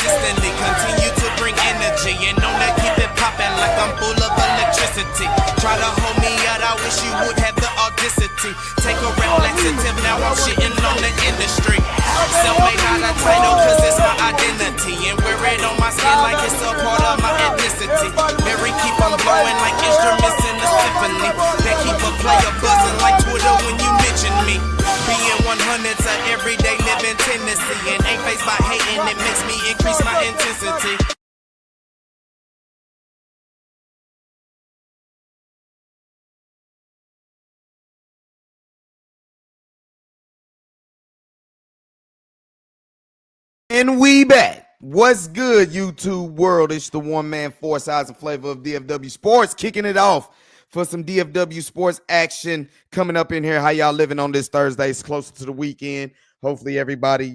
consistently continue to bring energy, and on that keep it popping like I'm full of electricity. Try to hold me out, I wish you would have the audacity. Take a reflexive, now I'm shitting on the industry. Self-made, not a title, cause it's my identity, and wear it on my skin like it's a part of my ethnicity. Mary keep on blowing like instruments in a symphony. That keep a player buzzing like Twitter when you mention me. Being 100's a everyday living tendency, and ain't faced by hating, it makes me increase my intensity. And we back. What's good, YouTube world? It's the one-man force, size and flavor of DFW Sports, kicking it off for some DFW Sports action coming up in here. How y'all living on this Thursday? It's closer to the weekend. Hopefully everybody,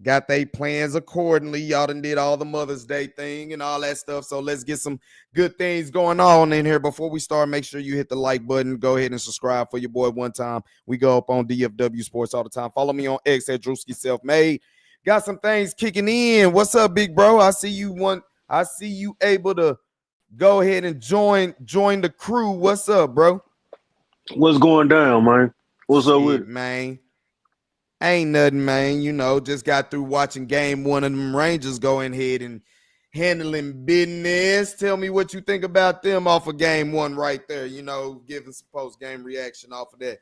got their plans accordingly. Y'all done did all the Mother's Day thing and all that stuff. So let's get some good things going on in here. Before we start, make sure you hit the like button. Go ahead and subscribe for your boy one time. We go up on DFW Sports all the time. Follow me on X at Drewski Selfmade. Got some things kicking in. What's up, big bro? I see you able to go ahead and join the crew. What's up, bro? What's going down, man? What's up with it? Man? Ain't nothing, man. Just got through watching game one of them Rangers go ahead and handling business. Tell me what you think about them off of game one right there. Giving some post-game reaction off of that.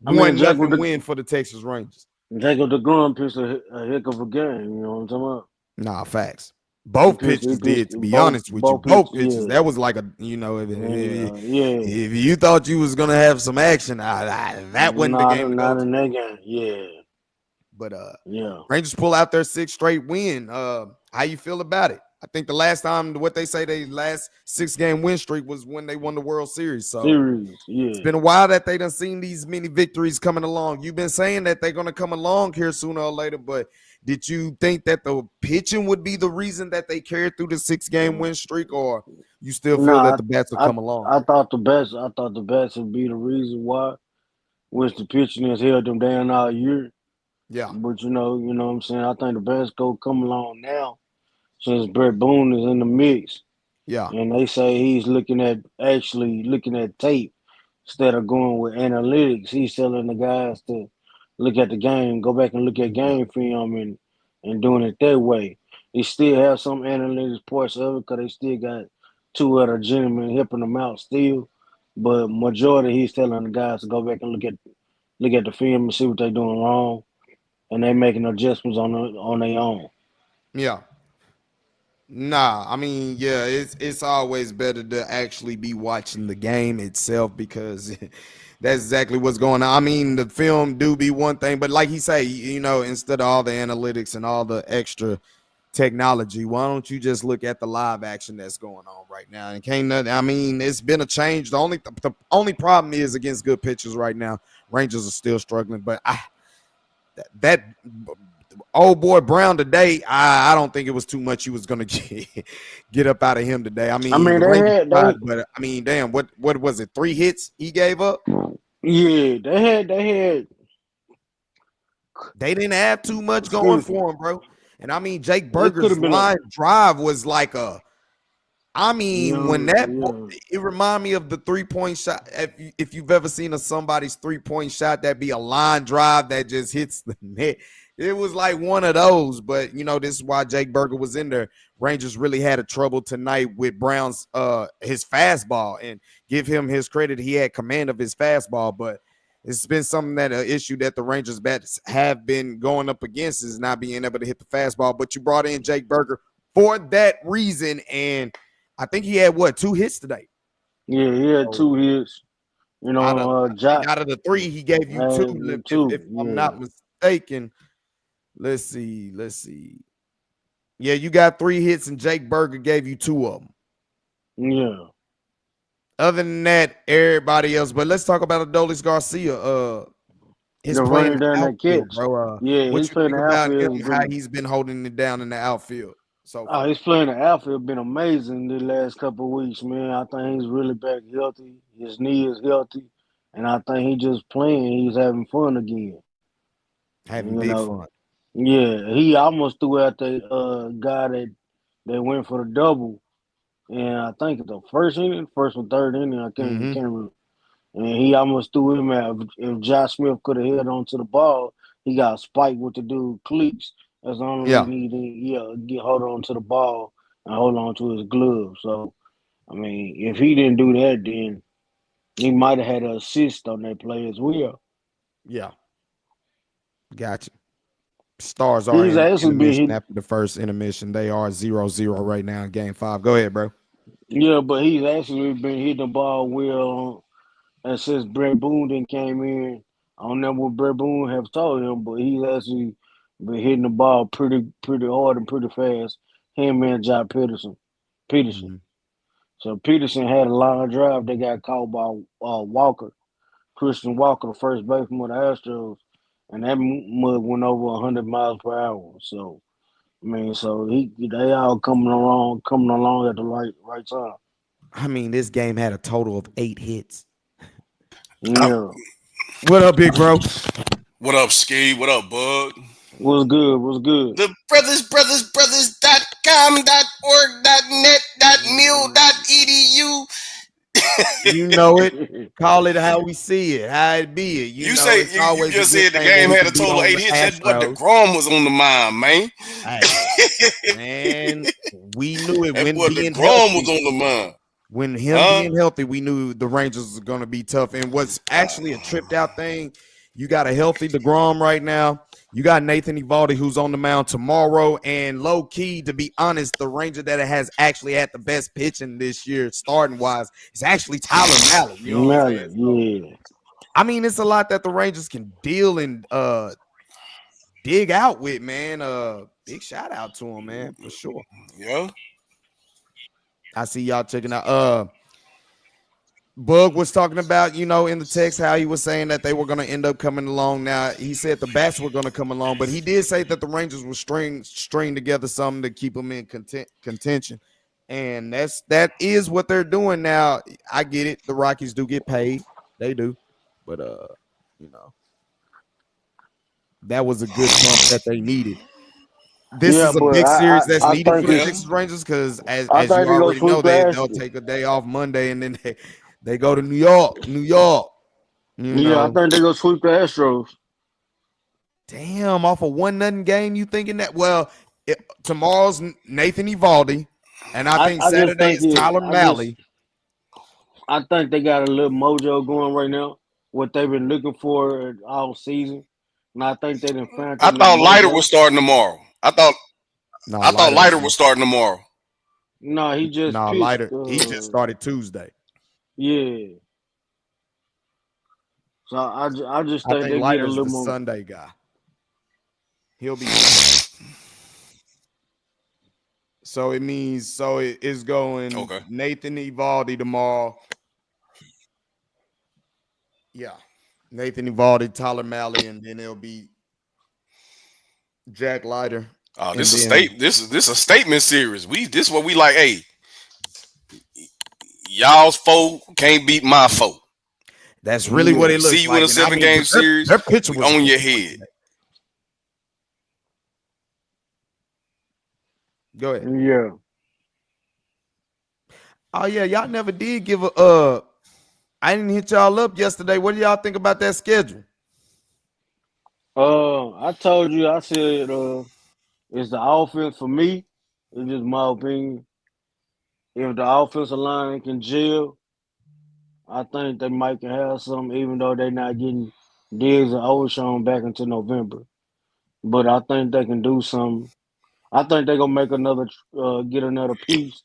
1-0 win for the Texas Rangers. Jacob DeGrom pitched a heck of a game. You know what I'm talking about? Nah, facts. Both pitchers did, to be honest with you. Both pitches. Yeah. That was like if you thought you was gonna have some action, that wasn't the game. Not in that game. Yeah. But Rangers pull out their 6th straight win. How you feel about it? I think the last time, what they say, they last 6-game win streak was when they won the World Series. So it's been a while that they done seen these many victories coming along. You've been saying that they're going to come along here sooner or later, but did you think that the pitching would be the reason that they carried through the 6-game win streak, or you still feel that the bats will come along? I thought the bats would be the reason why, which the pitching has held them down all year. Yeah. But you know what I'm saying? I think the bats go come along now, since Brett Boone is in the mix. Yeah. And they say he's looking at tape instead of going with analytics. He's telling the guys to look at the game, go back and look at game film and doing it that way. They still have some analytics parts of it because they still got 2 other gentlemen helping them out still. But majority, he's telling the guys to go back and look at the film and see what they're doing wrong. And they're making adjustments on their own. Yeah. Nah, it's always better to actually be watching the game itself because that's exactly what's going on. The film do be one thing, but like he say, instead of all the analytics and all the extra technology, why don't you just look at the live action that's going on right now? And it's been a change. The only problem is against good pitchers right now. Rangers are still struggling, but that old boy Brown today, I don't think it was too much he was going to get up out of him today. Damn, what was it? 3 hits he gave up? Yeah, they didn't have too much going for him, bro. And Jake Berger's line drive was like it reminded me of the 3-point shot. If you've ever seen somebody's 3-point shot, that be a line drive that just hits the net. It was like one of those, but this is why Jake Berger was in there. Rangers really had a trouble tonight with Brown's his fastball, and give him his credit. He had command of his fastball, but it's been something an issue that the Rangers bats have been going up against is not being able to hit the fastball. But you brought in Jake Berger for that reason, and I think he had 2 hits today. Yeah, he had 2 hits. Out of the 3, he gave you 2. If I'm not mistaken. Let's see. Yeah, you got 3 hits, and Jake Berger gave you 2 of them. Yeah. Other than that, everybody else. But let's talk about Adolis Garcia. His playing down that catch, bro. What you think about him? How he's been holding it down in the outfield? So he's playing the outfield. Been amazing the last couple of weeks, man. I think he's really back healthy. His knee is healthy, and I think he's just playing. He's having fun again. Having big fun. Yeah, he almost threw out the guy that went for the double, and I think the first inning, first or third inning, I Mm-hmm. can't remember. And he almost threw him out. If Josh Smith could have held on to the ball, he got spiked with the dude cleats. That's the only Yeah. reason he didn't get hold on to the ball and hold on to his glove. So I mean, if he didn't do that, then he might have had an assist on that play as well. Yeah. Gotcha. Stars are He's in actually been intermission hit. after the first intermission. They are 0-0 right now in game 5. Go ahead, bro. Yeah, but he's actually been hitting the ball well. And since Brett Boone then came in, I don't know what Brett Boone have told him, but he's actually been hitting the ball pretty hard and pretty fast. Him and Josh Peterson. Mm-hmm. So Peterson had a line drive that got caught by Walker, Christian Walker, the first baseman of the Astros, and that mud went over 100 miles per hour. So I mean, so they all coming along at the right time. I mean, this game had a total of 8 hits. I'm, Yeah, What up, big bro? what up, Ski? What up, Bug? was good, was good. The brothers.com.org.net.mil.edu. You know it. Call it how we see it, how it be it. You You know, say it's you always a just good said the thing when game we had a can beat total of on 8 the hits. That what the Astros. Grom was on the mind, man. Hey, man, we knew it That when boy the being Grom was healthy. on the mind. When him Huh? being healthy, we knew the Rangers was going to be tough. And what's actually a tripped out thing, you got a healthy DeGrom right now. You got Nathan Eovaldi, who's on the mound tomorrow. And low key, to be honest, the Ranger that has actually had the best pitching this year, starting wise, is actually Tyler Mallett. You know what I'm saying? Melly, So, yeah. I mean, it's a lot that the Rangers can deal and dig out with, man. Big shout out to him, man, for sure. Yeah. I see y'all checking out. Bug was talking about, in the text how he was saying that they were going to end up coming along. Now he said the bats were going to come along, but he did say that the Rangers will string together something to keep them in contention, and that is what they're doing now. I get it. The Rockies do get paid, they do, but you know that was a good bump that they needed. This Yeah, is a but big series that's I needed for think the Yeah. Texas Rangers because, I as you think they go already know, sweep the they'll Astros. take a day off Monday and then they go to New York, New York. You Yeah, I know, think they go sweep the Astros. damn, off a 1-0 game, you thinking that? Well, tomorrow's Nathan Evaldi, and I think I just Saturday think is Tyler Malley. I think they got a little mojo going right now. What they've been looking for all season, and I think they done found I that little thought Lighter was mojo. starting tomorrow. No, I thought Lighter is Lighter was starting tomorrow. No, he just no pitched. Lighter. He just started Tuesday. Yeah, so I just I think think they get a Lighter's little the more. Sunday guy. He'll be Sunday. So it means it is going Okay. Nathan Evaldi tomorrow. Yeah. Nathan Evaldi, Tyler Malley, and then it'll be Jack Leiter. And This a then state. This a statement series. This what we like. Hey, y'all's foe can't beat my foe. that's really what Yeah, it See looks you in like. a And I mean, 7 game but series. their pitcher We was on on your point head. today. Go ahead. yeah. Oh yeah, y'all never did give a I didn't hit y'all up yesterday. What do y'all think about that schedule? I told you. I said it's the offense for me. It's just my opinion. If the offensive line can gel, I think they might can have some, even though they're not getting Diggs and O'Shawn back into November. But I think they can do some. I think they're gonna make get another piece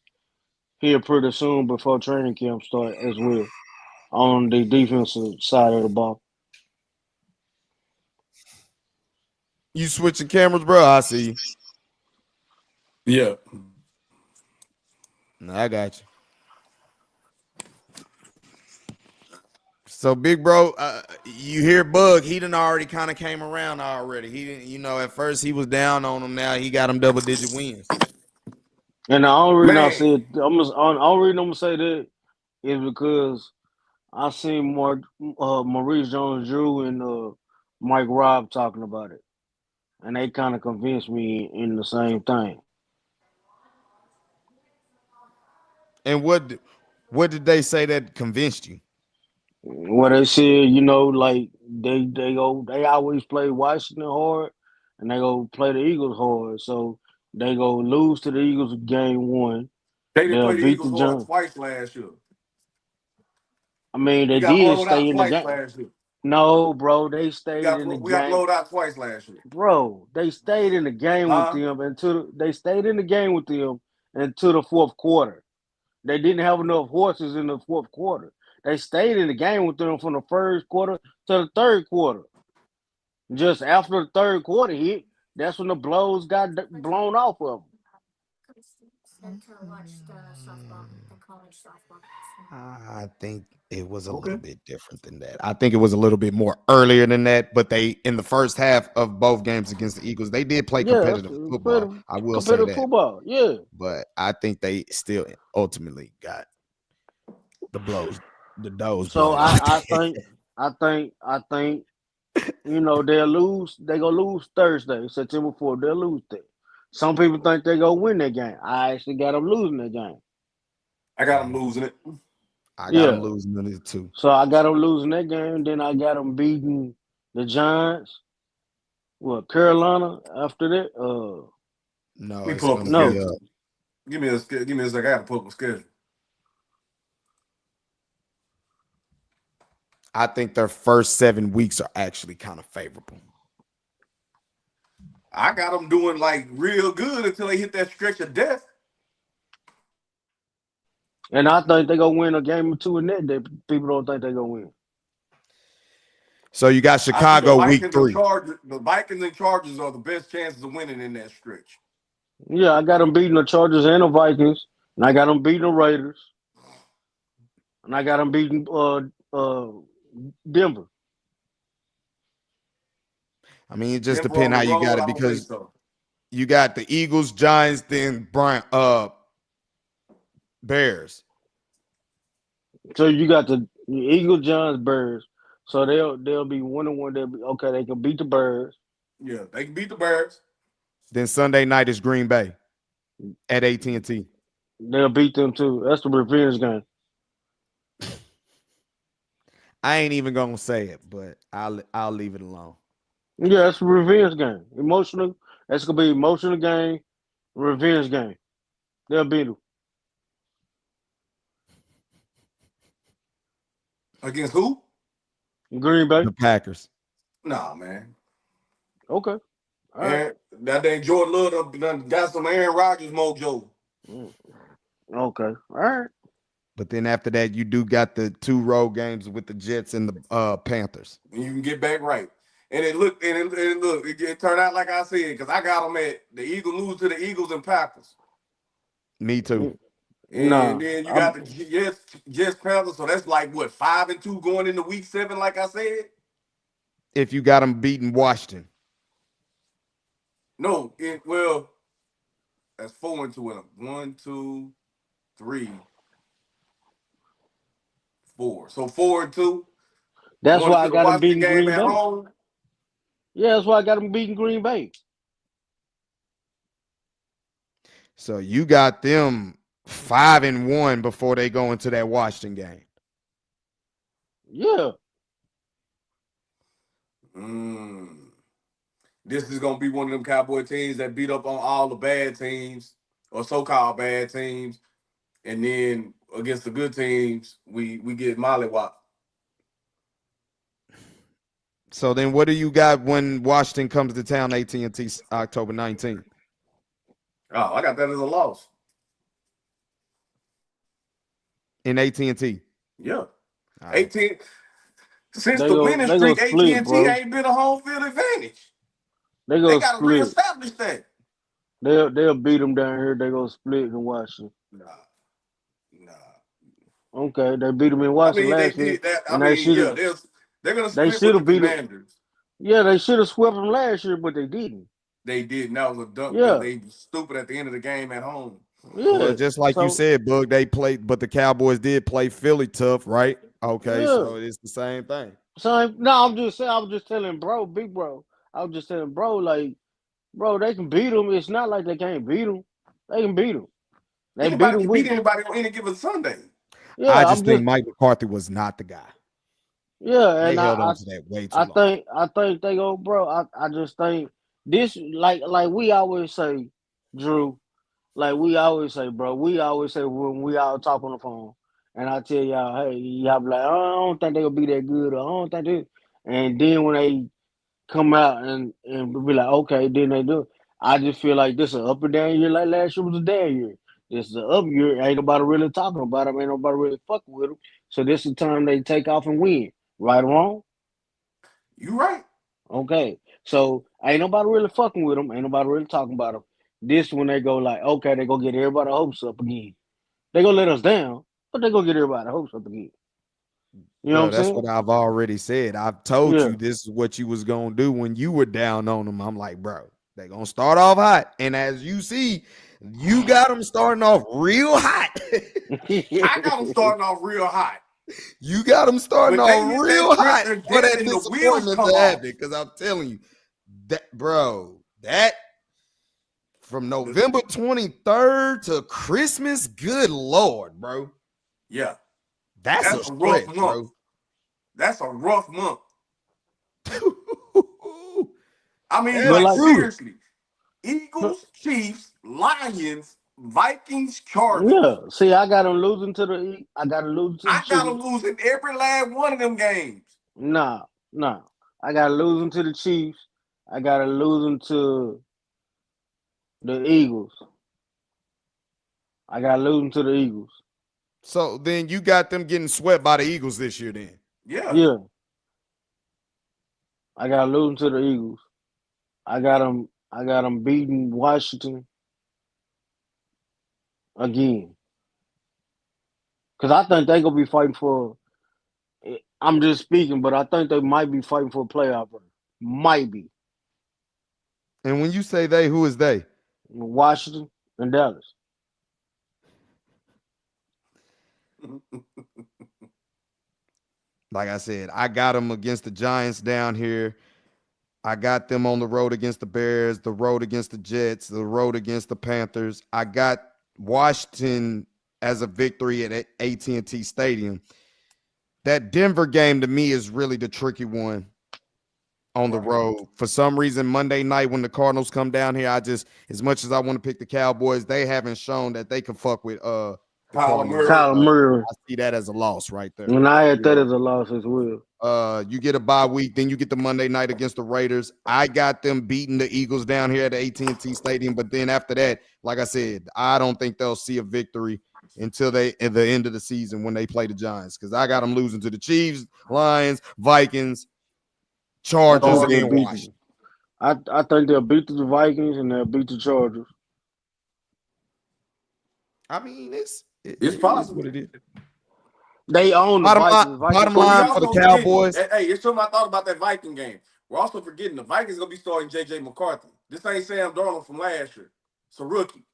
here pretty soon before training camp start as well on the defensive side of the ball. You switching cameras, bro? I see you. Yeah. No, I got you. So, big bro, you hear Bug? He done already kind of came around already. He didn't, at first he was down on him. Now he got him double-digit wins. And the only reason I Man, said only reason I'm gonna say that is because I seen more Maurice Jones-Drew and Mike Robb talking about it. and they kind of convinced me in the same thing. And what did they say that convinced you? What they said, like they always play Washington hard, and they go play the Eagles hard. So they go lose to the Eagles game one. They didn't They'll play the beat Eagles the hard Giants. twice last year. I mean, We they got did blowed out stay in the twice game. last year. No, bro, they stayed in the We got game. blowed out twice last year. Bro, they stayed in the game with Huh? them they stayed in the game with them until the fourth quarter. They didn't have enough horses in the fourth quarter. They stayed in the game with them from the first quarter to the third quarter. Just after the third quarter hit, that's when the blows got blown off of them. I think it was a Okay. little bit different than that. I think it was a little bit more earlier than that, but they in the first half of both games against the Eagles, they did play Yeah, that's competitive football. I will say competitive that. football. Yeah. But I think they still ultimately got the blows, the doors So blown out. I think, they'll lose. They gonna lose Thursday, September 4th. They'll lose that. Some people think they gonna win that game. I actually got them losing that game. I got them losing it. I got them Yeah. losing it too. So I got them losing that game. Then I got them beating the Giants. What, Carolina after that? No, Let me it's pull up gonna the No. be schedule. Give me a second. I got to pull up the schedule. I think their first 7 weeks are actually kind of favorable. I got them doing like real good until they hit that stretch of death. And I think they're gonna win a game or two in that. People don't think they're gonna win. So you got I see Chicago week 3. The Vikings and Chargers are the best chances of winning in that stretch. Yeah, I got them beating the Chargers and the Vikings, and I got them beating the Raiders, and I got them beating Denver. I mean, it just Denver on depends the how you road, got I it don't think because so. you got the Eagles, Giants, then Bears. So you got the Eagles, Giants, Bears. So they'll be 1-1. They'll be okay. They can beat the Bears. Yeah, they can beat the Bears. Then Sunday night is Green Bay at AT&T. They'll beat them too. That's the revenge game. I ain't even gonna say it, but I'll leave it alone. Yeah, that's a revenge game. Emotional. That's gonna be emotional game, revenge game. They'll beat them. Against who? Green Bay. The Packers. Nah, man. Okay. All right. That dang Jordan Love done got some Aaron Rodgers mojo. Okay. All right. But then after that, you do got the 2 road games with the Jets and the Panthers. And you can get back right. And it turned out like I said, because I got them at the Eagles lose to the Eagles and Packers. Me too. And Nah, then you got the Jets Panthers, so that's like what, 5-2 going into week 7, like I said? If you got them beating Washington. No, that's 4-2 in 1, 2, 3, 4. So 4-2. that's Going why I to the got them Washington beating game Green at Bay. home. Yeah, that's why I got them beating Green Bay. So you got them 5-1 before they go into that Washington game. Yeah. This is gonna be one of them Cowboy teams that beat up on all the bad teams or so-called bad teams, and then against the good teams, we get mollywop. So then what do you got when Washington comes to town, AT&T, October 19th? Oh, I got that as a loss. In AT&T? Yeah. All right. 18 since They the go- winning they go streak, split, AT&T bro. ain't been a home field advantage. They They go got to split. reestablish that. They'll beat them down here. They go split in Washington. Nah. Okay, they beat them in I Washington mean, they last year. did that. I And mean, they should yeah, have. they're gonna They split should with have the beat them. Commanders. Yeah, they should have swept them last year, but they didn't. They did. And that was a dump Yeah. because they were stupid at the end of the game at home. Yeah. Well, just like you said, Bug, they played, but the Cowboys did play Philly tough, right? Okay, Yeah. so it's the same thing. So no, I was just telling bro, big bro. I was just telling bro, like Bro, they can beat them. It's not like they can't beat them. They can beat them. They beat Anybody them can with. beat anybody on any given Sunday. I Yeah, just I'm think just. Mike McCarthy was not the guy. Yeah, They and held on to that way too I long. think they go, bro. I just think this like we always say, Drew. Like we always say, bro. We always say when we all talk on the phone, and I tell y'all, hey, y'all be like, oh, I don't think they gonna be that good, or I don't think they. And then when they come out and be like, okay, then they do. I just feel like this is an up and down year. Like last year was a down year. This is an up year. Ain't nobody really talking about them. Ain't nobody really fucking with them. So this is the time they take off and win. Right or wrong? You right. Okay. So ain't nobody really fucking with them. Ain't nobody really talking about them. This when they go like, okay, they go get everybody hopes up again. They gonna let us down, but they gonna get everybody hopes up again. You know what Bro, I'm that's saying? what I've already said. I've told Yeah. you this is what you was gonna do when you were down on them. I'm like, bro, they gonna start off hot, and as you see, you got them starting off real hot. I got them starting off real hot. You got them starting But they off hit that real trip hot and for then that the wheels disappointment come to off. happen. Because I'm telling you, that bro, that from November 23rd to Christmas, good lord, bro. Yeah. That's a That's a rough stretch, month. bro. That's a rough month. I mean, That's But like like, brutal. seriously. Eagles, Chiefs, Lions, Vikings, Chargers. yeah. See, I got them losing to the. I got them losing to the I got them Chiefs. losing every last one of them games. Nah, nah. I got to losing to the Chiefs. I got to losing to the Eagles. I got to losing to the Eagles. So then you got them getting swept by the Eagles this year, then. Yeah. Yeah. I got to losing to the Eagles. I got them. I got them beating Washington again. Because I think they gonna be fighting for. I'm just speaking, but I think they might be fighting for a playoff berth. Might be And when you say they, who is they? Washington and Dallas. Like I said, I got them against the Giants down here. I got them on the road against the Bears, the road against the Jets, the road against the Panthers. I got Washington as a victory at AT&T Stadium. That Denver game to me is really the tricky one on the road. For some reason, Monday night when the Cardinals come down here, I just, as much as I want to pick the Cowboys, they haven't shown that they can fuck with the Kyler Cardinals. Murray. Kyler Murray. I see that as a loss right there. And I had that as a loss as well. You get a bye week, then you get the Monday night against the Raiders. I got them beating the Eagles down here at the AT&T Stadium, but then after that, like I said, I don't think they'll see a victory until they at the end of the season when they play the Giants, because I got them losing to the Chiefs, Lions, Vikings, Chargers, and Washington. I think they'll beat the Vikings and they'll beat the Chargers. I mean, it It's is possible. what it is. They own the Vikings. Bottom But we line for also the Cowboys. Hey, it's something I thought about that Viking game. We're also forgetting the Vikings gonna be starting JJ McCarthy. This ain't Sam Darnold from last year. It's a rookie.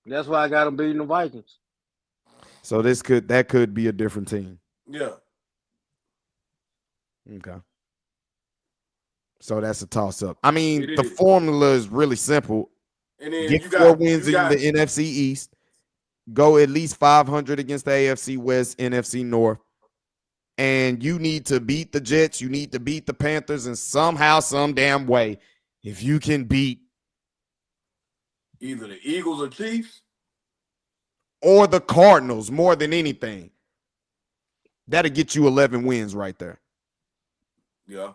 That's why I got them beating the Vikings. So that could be a different team. Yeah. Okay. So that's a toss up. I mean, It the is. formula is really simple. And then Get you 4 got wins in the NFC East. Go at least 500 against the AFC West, NFC North. And you need to beat the Jets. You need to beat the Panthers. And somehow, some damn way, if you can beat either the Eagles or Chiefs or the Cardinals more than anything, that'll get you 11 wins right there. Yeah.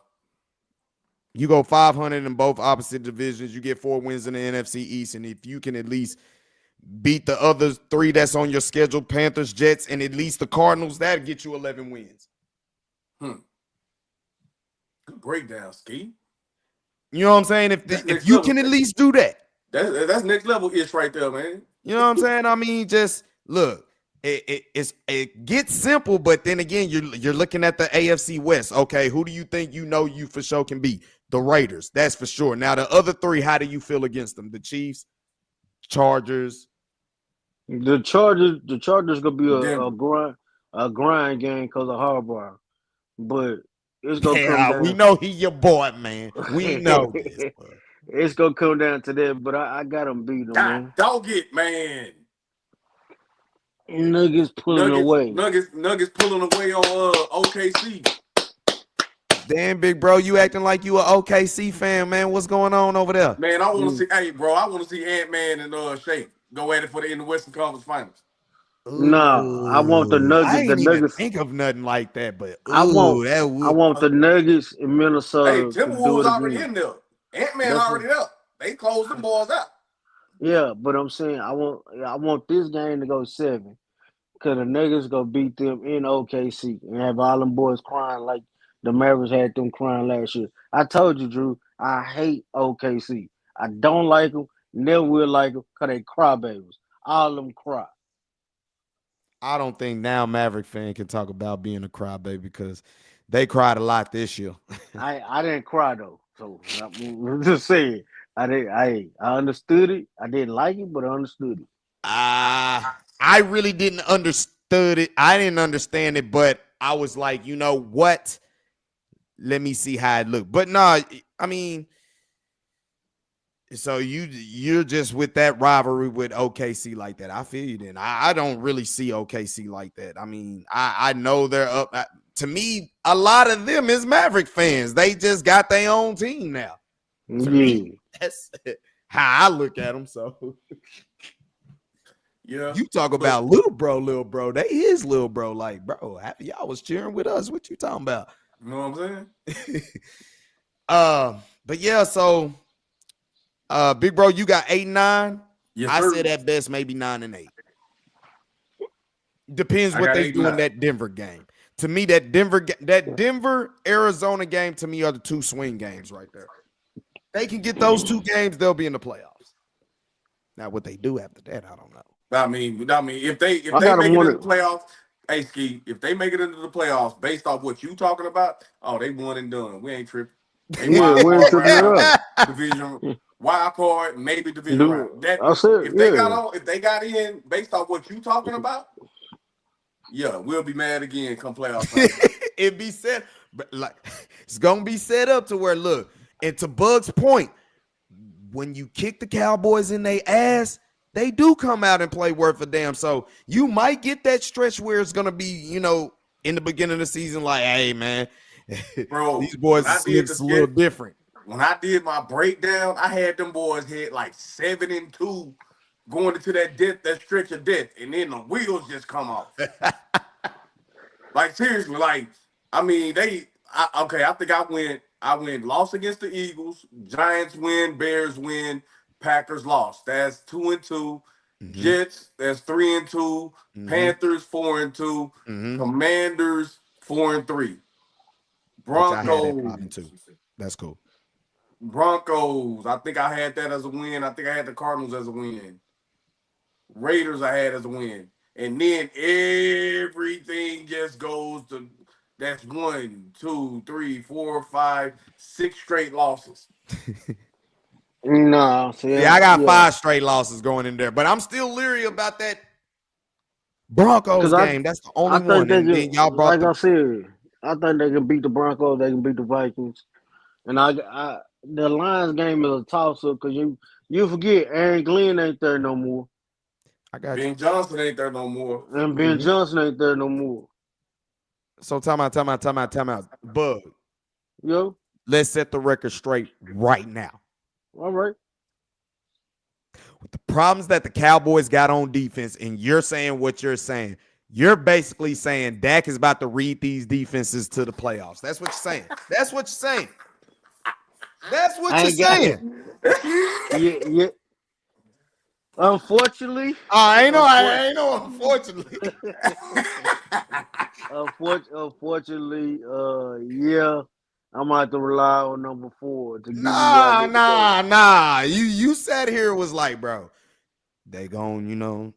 You go 500 in both opposite divisions. You get 4 wins in the NFC East. And if you can at least beat the other 3 that's on your schedule, Panthers, Jets, and at least the Cardinals, that'll get you 11 wins. Good breakdown, Ski. You know what I'm saying? If you can at least do that. That's next level ish right there, man. You know what I'm saying? I mean, just look, it gets simple, but then again, you're looking at the AFC West. Okay, who do you think you for sure can beat? The Raiders, that's for sure. Now the other 3, how do you feel against them? The Chiefs, Chargers. The Chargers gonna be Denver. a grind game because of Harbaugh, but it's gonna come Yeah, down. we know he your boy, man. We know this. It's gonna come down to that, but I got them beat them, God, man. dog it, man. Nuggets pulling away. Nuggets pulling away on OKC. Damn, big bro, you acting like you a OKC fan, man. What's going on over there? Man, I want to Mm. see. Hey, bro, I want to see Ant-Man and Shake go at it in the Western Conference Finals. Nah, I want the Ooh, I Nuggets. The ain't even Nuggets. think of nothing like that, but I want. ooh, that I would. want the Nuggets in Hey, Minnesota to do Timberwolves it already again. in there. Ant-Man That's already up. They closed them boys out. yeah, but I'm saying I want this game to go 7 because the Nuggets gonna beat them in OKC and have all them boys crying like the Mavericks had them crying last year. I told you, Drew. I hate OKC. I don't like them. Never will like them because they crybabies. All of them cry. I don't think now Maverick fan can talk about being a crybaby because they cried a lot this year. I didn't cry though, so I'm just saying. I understood it. I didn't like it, but I understood it. I really didn't understood it. I didn't understand it, but I was like, you know what? Let me see how it looked. But no, I mean, so you're just with that rivalry with OKC like that. I feel you then. I don't really see OKC like that. I mean, I know they're up. To me, a lot of them is Maverick fans. They just got their own team now. To Yeah. me, that's how I look at them. So Yeah. you talk about little bro. They his little bro. Like, bro, y'all was cheering with us. What you talking about? You know what I'm saying? But yeah, so big bro, you got 8 and 9. Yes, I sir. said at best maybe 9 and 8. Depends I what got they 8 do in and 9. that Denver game. To me, that Denver Arizona game to me are the two swing games right there. They can get those two games, they'll be in the playoffs. Now, what they do after that, I don't know. I mean, if they I got make them it into winning. the playoffs, hey Ski, if they make it into the playoffs based off what you talking about, oh, they won and done. We ain't tripping. They Yeah, wild we ain't card tripping it round, up. division wild card, maybe division Dude, round. That I said, if yeah. they got in based off what you talking about, yeah, we'll be mad again come playoff time. It be set, but like it's gonna be set up to where look, and to Bug's point, when you kick the Cowboys in their ass, they do come out and play worth a damn. So you might get that stretch where it's gonna be, in the beginning of the season, like, hey man, Bro, these boys when I did it's a little different. when I did my breakdown, I had them boys hit like 7-2 going into that stretch of death, and then the wheels just come off. Like seriously, like I mean, I think I went lost against the Eagles, Giants win, Bears win, Packers lost. That's 2-2. Mm-hmm. Jets, that's 3-2. Mm-hmm. Panthers 4-2. Mm-hmm. Commanders 4-3. Which I had at Broncos 5-2. That's cool. Broncos, I think I had that as a win. I think I had the Cardinals as a win. Raiders I had as a win. And then everything just goes to that's 1, 2, 3, 4, 5, 6 straight losses. No, see, Yeah, I got 5 straight losses going in there, but I'm still leery about that Broncos game. That's the only one. they And can, then y'all brought like I said, I think they can beat the Broncos. They can beat the Vikings, and the Lions game is a toss up because you forget Aaron Glenn ain't there no more, I got Ben Johnson ain't there no more. and Ben Johnson ain't there no more. So time out. Bug, Yo, let's set the record straight right now. all right. With the problems that the Cowboys got on defense, and you're saying what you're saying, you're basically saying Dak is about to read these defenses to the playoffs. That's what you're saying. That's what you're saying. That's what you're saying. Yeah. Unfortunately, I know. Unfortunately, unfortunately, yeah, I'm gonna have to rely on number 4 to give me what I need to go. nah. You sat here and was like, bro, they gon',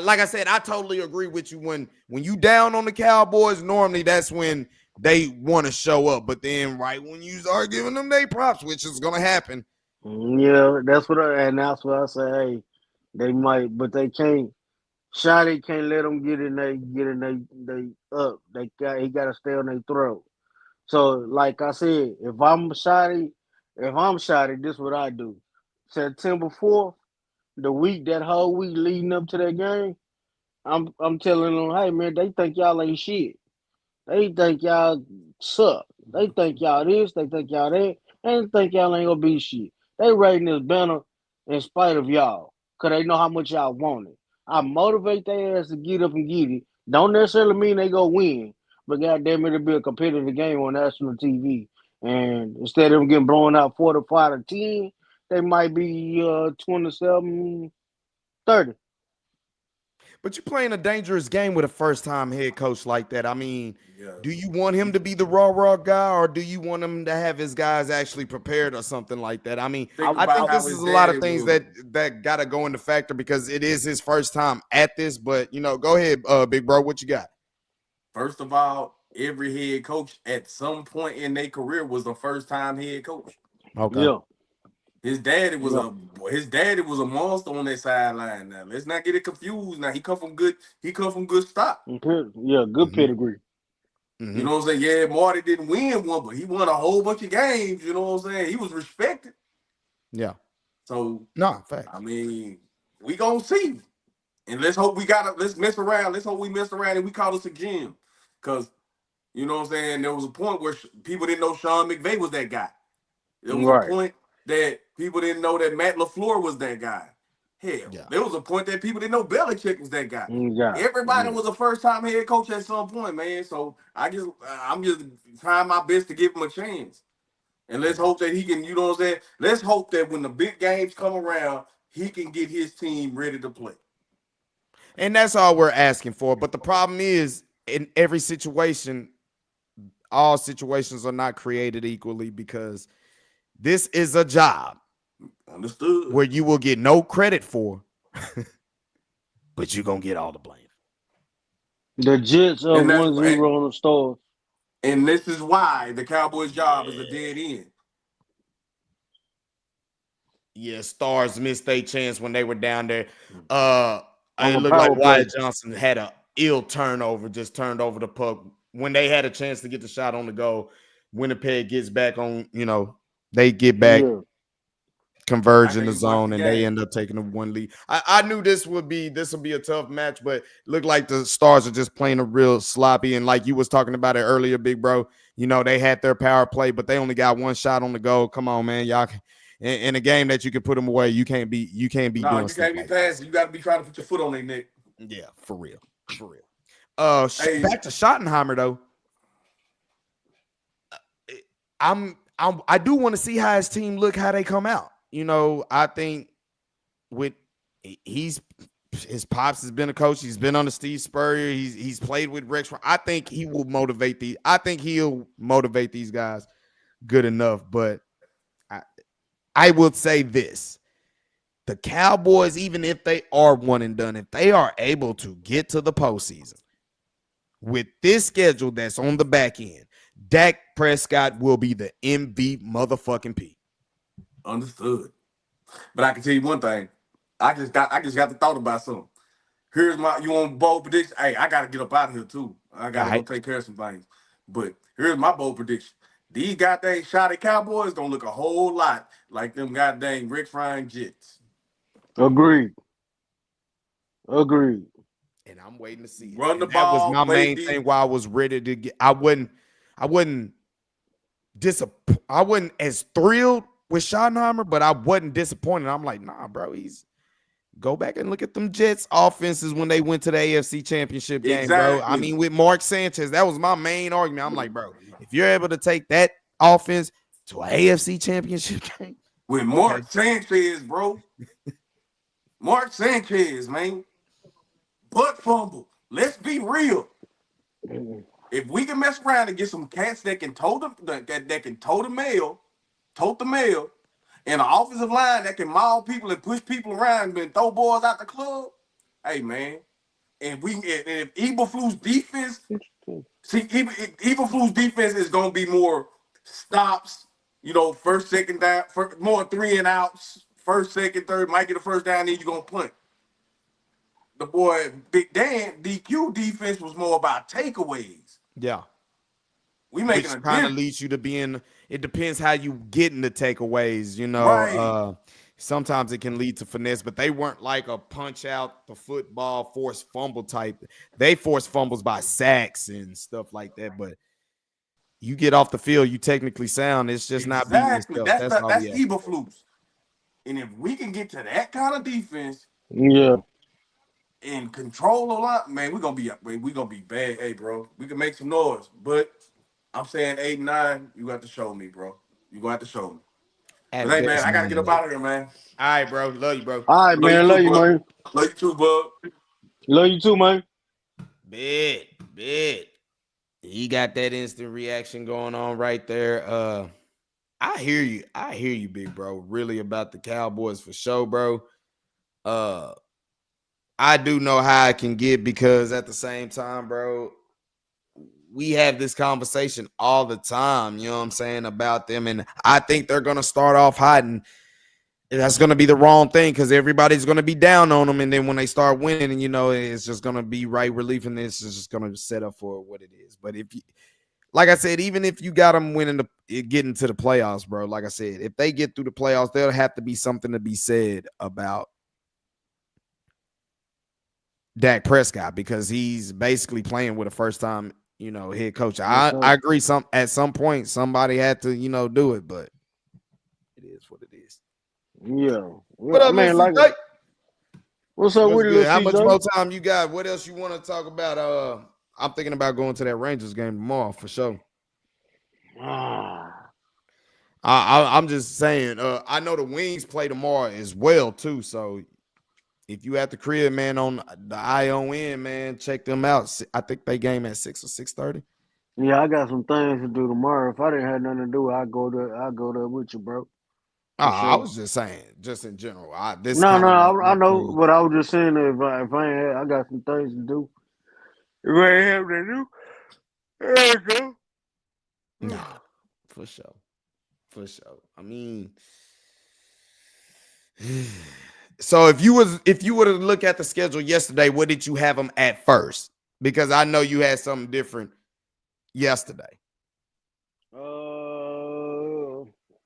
like I said, I totally agree with you. When you down on the Cowboys, normally that's when they want to show up. But then right when you start giving them they props, which is gonna happen. Yeah, that's what I say. Hey, they might, but they can't. Shotty can't let them get in. They up. He got to stay on their throat. So, like I said, if I'm Shotty, If I'm Shotty, this what I do. September 4th, that whole week leading up to that game, I'm telling them, hey man, they think y'all ain't shit. They think y'all suck. They think y'all this, they think y'all that, and they think y'all ain't gonna be shit. They rating this banner in spite of y'all, cause they know how much y'all want it. I motivate their ass to get up and get it. Don't necessarily mean they go win, but goddamn it, it'll be a competitive game on national TV. And instead of them getting blown out 45-10, they might be 27-30. But you're playing a dangerous game with a first-time head coach like that. I mean, Yeah. do you want him to be the raw guy, or do you want him to have his guys actually prepared or something like that? I mean, Think I about think how this his is a lot daddy of things was. that got to go into factor because it is his first time at this. But go ahead, big bro, what you got? First of all, every head coach at some point in their career was a first-time head coach. Okay. Yeah, His daddy was yeah. a monster on that sideline. Now let's not get it confused. Now he come from good stock. Yeah, good Mhm. pedigree. Mhm. You know what I'm saying? Yeah, Marty didn't win one, but he won a whole bunch of games. You know what I'm saying? He was respected. Yeah. So No, facts. I mean, we gonna see. And let's mess around. Let's hope we mess around and we call us a gym. Cause you know what I'm saying? There was a point where people didn't know Sean McVay was that guy. There was a Right. point that people didn't know that Matt LaFleur was that guy. Hell, Yeah. there was a point that people didn't know Belichick was that guy. Yeah. Everybody Yeah. was a first-time head coach at some point, man. So I'm just trying my best to give him a chance. And let's hope that he can, you know what I'm saying? Let's hope that when the big games come around, he can get his team ready to play. And that's all we're asking for. But the problem is, in every situation, all situations are not created equally because this is a job Understood. where you will get no credit for, but you're going to get all the blame. The Jets up And that's 1-0 on the Stars. and this is why the Cowboys' job is a dead end. Yeah, Stars missed their chance when they were down there. On It the looked like power play. Wyatt Johnson had a ill turnover, just turned over the puck. When they had a chance to get the shot on the goal, Winnipeg gets back on, they get back, Yeah. converge I in the can't watch zone, the and they game. end up taking a one lead. I knew this would be a tough match, but it looked like the Stars are just playing a real sloppy. And like you was talking about it earlier, big bro, they had their power play, but they only got one shot on the goal. Come on, man, y'all. In a game that you can put them away, you can't be No, doing you stuff can't be like this. passing. You got to be trying to put your foot on their neck. Yeah, for real. Hey, Back to Schottenheimer though. I do want to see how his team look, how they come out. I think with his pops has been a coach. He's been on the Steve Spurrier. He's played with Rex. I think he will motivate he'll motivate these guys good enough. But I will say this: the Cowboys, even if they are one and done, if they are able to get to the postseason with this schedule that's on the back end, Dak Prescott will be the MVP motherfucking P. understood. But I can tell you one thing. I just got the thought about something. Here's you want bold prediction? Hey, I gotta get up out of here too. I gotta go take care of some things. But here's my bold prediction. These goddamn shotty Cowboys gonna look a whole lot like them goddamn Rex Ryan Jets. Agreed. And I'm waiting to see it. Run the And that was ball, my play main deep. thing why I was ready to get. I wasn't as thrilled with Schottenheimer, but I wasn't disappointed. I'm like, nah, bro, go back and look at them Jets offenses when they went to the AFC Championship game, bro. I Exactly. mean, with Mark Sanchez, that was my main argument. I'm like, bro, if you're able to take that offense to an AFC Championship game, With Mark Sanchez, bro. Mark Sanchez, man. Butt fumble. Let's be real. If we can mess around and get some cats that can tote the mail, and an offensive line that can maul people and push people around and throw balls out the club, hey man. And if Eberflus defense, Eberflus defense is gonna be more stops, first, second down, more 3 and outs, first, second, third, might get a first down, then you're gonna punt. The boy Big Dan DQ defense was more about takeaways. yeah. We making which a kind of difference. leads you to being. It depends how you getting the takeaways. Right. Sometimes it can lead to finesse, but they weren't like a punch out the football forced fumble type. They forced fumbles by sacks and stuff like that. But you get off the field, you technically sound. It's just not beating Exactly. yourself. That's all we That's have. Eberflus. And if we can get to that kind of defense Yeah. and control a lot, man, we're gonna be bad. Hey, bro, we can make some noise. But I'm saying 8-9, you got to show me, bro. You gonna have to show me. But At hey, man, best, I gotta get up 9-8. out of here, man. All right, bro. Love you, bro. All right, Love you man. too, Love you, bro. man. Love you too, bub. Love you too, man. Bet. He got that instant reaction going on right there. I hear you, big bro. Really about the Cowboys for sure, bro. I do know how it can get because at the same time, bro, we have this conversation all the time, you know what I'm saying, about them. And I think they're gonna start off hot, and that's gonna be the wrong thing because everybody's gonna be down on them. And then when they start winning, and it's just gonna be right relief, and this is just gonna set up for what it is. But if you like I said, even if you got them getting to the playoffs, bro, like I said, if they get through the playoffs, there'll have to be something to be said about Dak Prescott because he's basically playing with a first-time, head coach. Yes, I sir. agree. At some point, somebody had to, do it, but it is what it is. Yeah. What Yeah, up, man, little like, CJ? what's up What's with you, good? How little much CJ? more time you got? What else you want to talk about? I'm thinking about going to that Rangers game tomorrow for sure. Ah, I'm just saying. I know the Wings play tomorrow as well too. So if you at the crib, man, on the ION, man, check them out. I think they game at 6 or 6:30. yeah, I got some things to do tomorrow. If I didn't have nothing to do, I'd go there with you, bro. For I sure. was just saying, just in general. This No, kind no, of like I my know, thing. but I was just saying that if I ain't had, I got some things to do. If I ain't have to do, there you go. Nah, for sure, for sure. I mean, so if you were to look at the schedule yesterday, what did you have them at first? Because I know you had something different yesterday.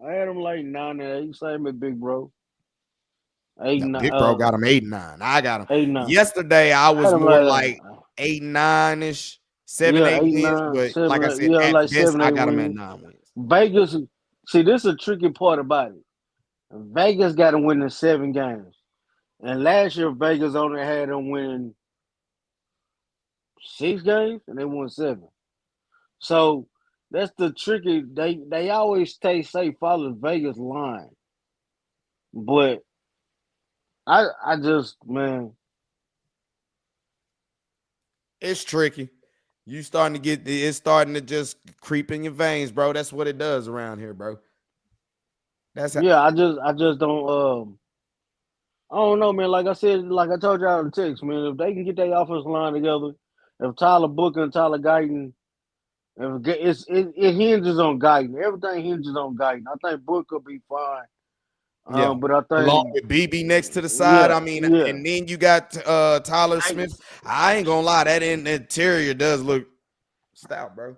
I had them like 9-8. Same as Big Bro. 8 Now, 9. Big Bro got them 8-9. I got them 8-9. yesterday. I I had was them more like like 8-9 ish, seven yeah, eight eight wins. nine, But like I 7 8. said, Yeah, at like best, 7 I 8 got them at wins. 9 wins. Vegas. See, this is a tricky part about it. Vegas got to win in 7 games, and last year Vegas only had them winning 6 games, and they won 7. So that's the tricky. They always say follow Vegas line, but I just man. It's tricky. It's starting to just creep in your veins, bro. That's what it does around here, bro. That's how, Yeah, I just don't. I don't know, man. Like I said, like I told y'all in the text, man. If they can get their offensive line together, if Tyler Booker and Tyler Guyton, it hinges on Guyton. Everything hinges on Guyton. I think Booker will be fine. yeah. But I Along think, with BB next to the side. yeah, I mean, yeah, and then you got Tyler Smith. I ain't gonna lie, that interior does look stout, bro.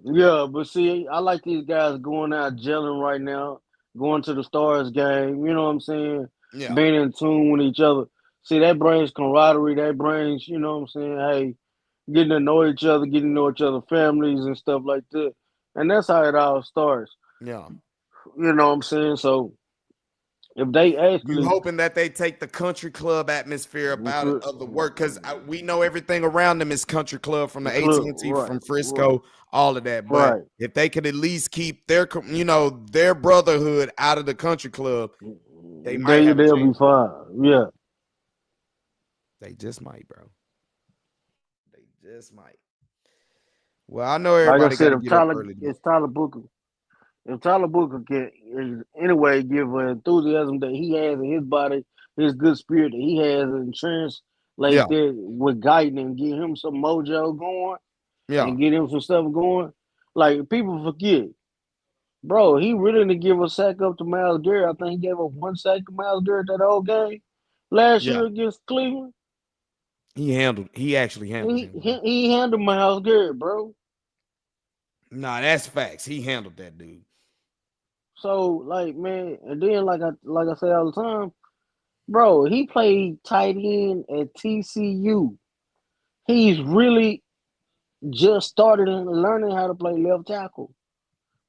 yeah. But see, I like these guys going out gelling right now, going to the Stars game. You know what I'm saying? Yeah. Being in tune with each other. See, that brings camaraderie. That brings, you know what I'm saying? Hey, getting to know each other, getting to know each other families and stuff like that. And that's how it all starts. Yeah. You know what I'm saying? So if they You actually hoping that they take the country club atmosphere about of the work because we know everything around them is country club from the AT&T, right, from Frisco, all of that. But right. if they could at least keep their brotherhood out of the country club, they might have a They'll be chance. fine. Yeah. They just might, bro. They just might. Well, I know Like I everybody got said, to get up early. If Tyler Booker can anyway give an enthusiasm that he has in his body, his good spirit that he has and Yeah, translate that with Guyton and get him some mojo going yeah, and get him some stuff going. Like people forget, bro, he really didn't give a sack up to Miles Garrett. I think he gave up 1 sack to Miles Garrett that whole game last yeah. year against Cleveland. He actually handled him, bro. He handled Miles Garrett, bro. Nah, that's facts. He handled that dude. So like, man, and then like I say all the time, bro, he played tight end at TCU. He's really just started learning how to play left tackle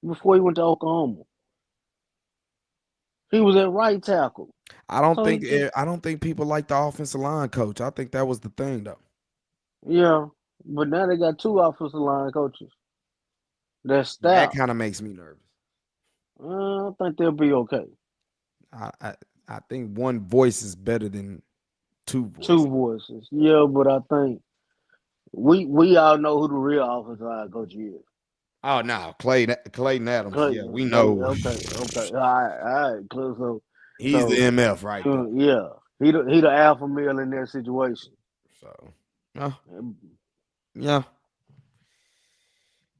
before he went to Oklahoma. He was at right tackle. I don't So think I don't think people like the offensive line coach. I think that was the thing though. yeah, but now they got 2 offensive line coaches. That's That stout. kind of makes me nervous. I think they'll be okay. I think one voice is better than 2 voices. 2 voices. Yeah, but I think we all know who the real offensive line coach is. Oh no, Clayton Adams. Clay, Yeah, we know. okay. All right, Cliff. He's the MF right there. Yeah, he the alpha male in that situation. So, yeah.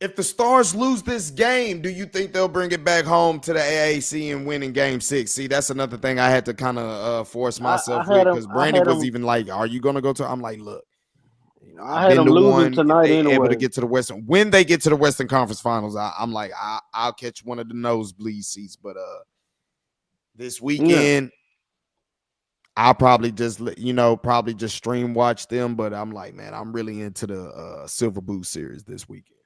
If the Stars lose this game, do you think they'll bring it back home to the AAC and win in Game 6? See, that's another thing I had to kind of force myself with because Brandon was even like, "Are you going to go to?" I'm like, "Look, I had them losing tonight anyway. Able to get to the Western. When they get to the Western Conference Finals, I'm like, I'll catch one of the nosebleed seats. But this weekend, I'll probably just stream watch them. But I'm like, man, I'm really into the Silver Boot series this weekend.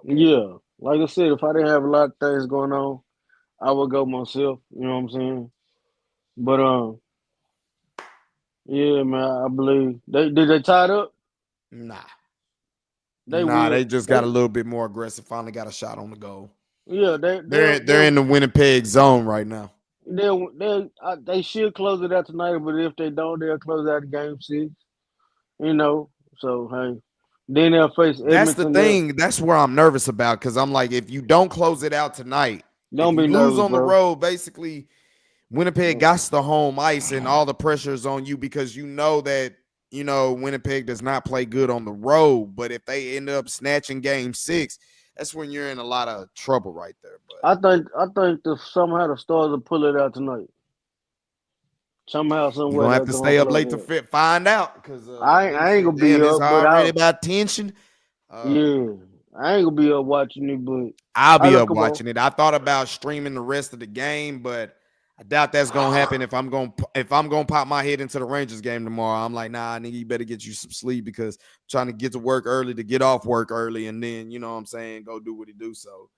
Yeah, like I said, if I didn't have a lot of things going on, I would go myself. You know what I'm saying? But yeah, man, I believe did they tie it up? Nah. They just got a little bit more aggressive. Finally got a shot on the goal. Yeah, they're in the Winnipeg zone right now. They should close it out tonight, but if they don't, they'll close out Game 6. You know, so hey, then they'll face Edmonton. That's the thing. That's where I'm nervous about because I'm like, if you don't close it out tonight, don't be nervous, lose on bro. the road. Basically, Winnipeg got the home ice, and all the pressure is on you because you know that Winnipeg does not play good on the road. But if they end up snatching Game 6, that's when you're in a lot of trouble right there. But I think somehow the Stars will pull it out tonight. Somehow, somewhere. You're gonna have to stay up late to find out because I ain't gonna be up. It's already about tension. Yeah, I ain't gonna be up watching it, but I'll be up watching it. I thought about streaming the rest of the game, but I doubt that's gonna happen. If I'm gonna pop my head into the Rangers game tomorrow, I'm like, nah, nigga, you better get you some sleep because I'm trying to get to work early to get off work early, and then you know what I'm saying, go do what he do. So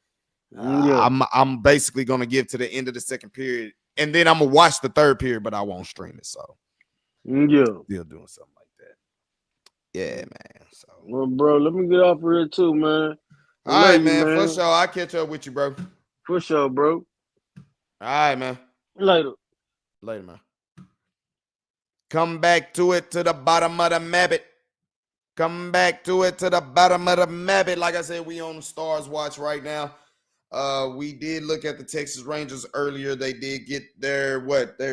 I'm basically gonna give to the end of the second period. And then I'm gonna watch the third period, but I won't stream it. So still doing something like that. Yeah, man. So well, bro, let me get off of here too, man. All right, man. For sure, I'll catch up with you, bro. For sure, bro. All right, man. Later, man. Come back to it to the bottom of the map. Come back to it to the bottom of the map. Like I said, we on the Stars watch right now. We did look at the Texas Rangers earlier. They did get their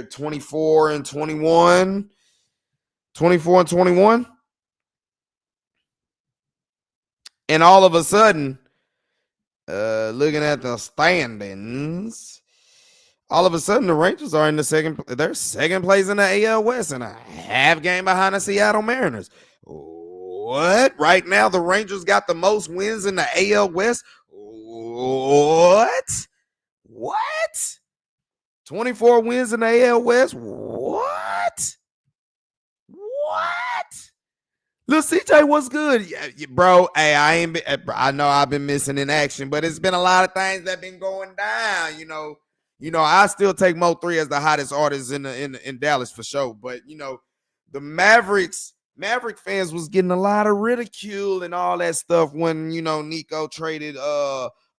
24 and 21. 24 and 21. And all of a sudden, looking at the standings, all of a sudden the Rangers are in they're second place in the AL West and a half game behind the Seattle Mariners. What? Right now the Rangers got the most wins in the AL West. What? 24 wins in the AL West? What? Lil CJ, what's good? Yeah, bro, hey, I know I've been missing in action, but it's been a lot of things that been going down, you know. I still take Mo3 as the hottest artist in Dallas for sure, but the Maverick fans was getting a lot of ridicule and all that stuff when Nico traded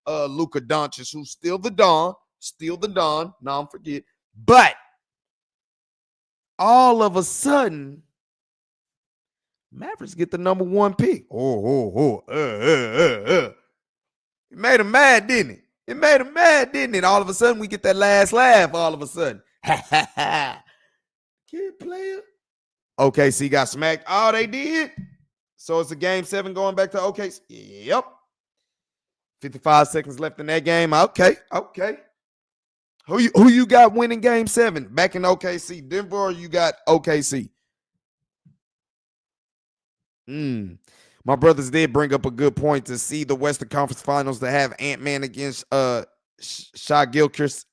Luka Doncic, who's still the Don, don't forget. But all of a sudden, Mavericks get the number 1 pick. It made him mad, didn't it? All of a sudden, we get that last laugh. All of a sudden, kid player. OKC got smacked. Oh, they did. So it's a Game 7 going back to OKC. Yep. 55 seconds left in that game. Okay. Who you got winning Game 7 back in OKC? Denver, or you got OKC? My brothers did bring up a good point to see the Western Conference Finals to have Ant-Man against Shai Gilchrist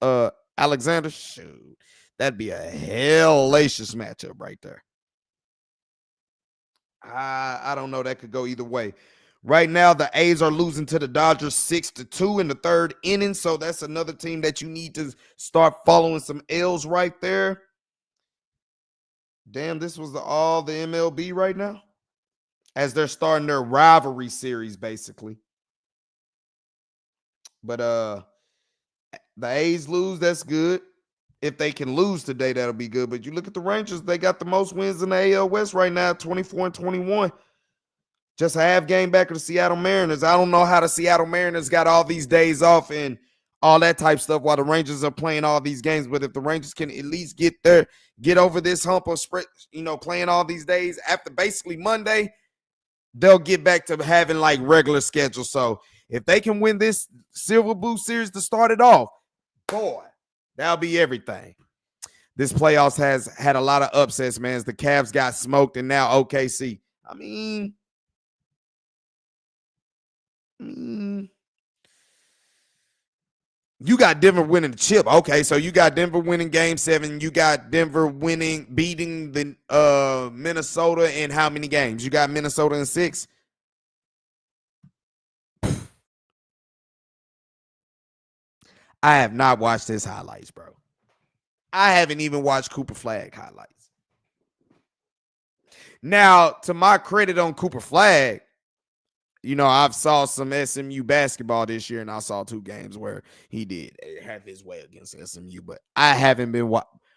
Alexander. Shoot, that'd be a hellacious matchup right there. I don't know. That could go either way. Right now, the A's are losing to the Dodgers 6-2 in the third inning. So that's another team that you need to start following some L's right there. Damn, this was all the MLB right now, as they're starting their rivalry series, basically. But the A's lose, that's good. If they can lose today, that'll be good. But you look at the Rangers, they got the most wins in the AL West right now, 24-21. Just a half game back of the Seattle Mariners. I don't know how the Seattle Mariners got all these days off and all that type of stuff while the Rangers are playing all these games. But if the Rangers can at least get over this hump of spread, playing all these days after basically Monday, they'll get back to having like regular schedule. So if they can win this Silver Boot series to start it off, boy, that'll be everything. This playoffs has had a lot of upsets, man. The Cavs got smoked and now OKC. I mean, you got Denver winning the chip. Okay, so you got Denver winning game 7. You got Denver beating the Minnesota in how many games? You got Minnesota in 6. I have not watched his highlights, bro. I haven't even watched Cooper Flagg highlights. Now, to my credit on Cooper Flagg, I've saw some SMU basketball this year, and I saw 2 games where he did have his way against SMU, but I haven't been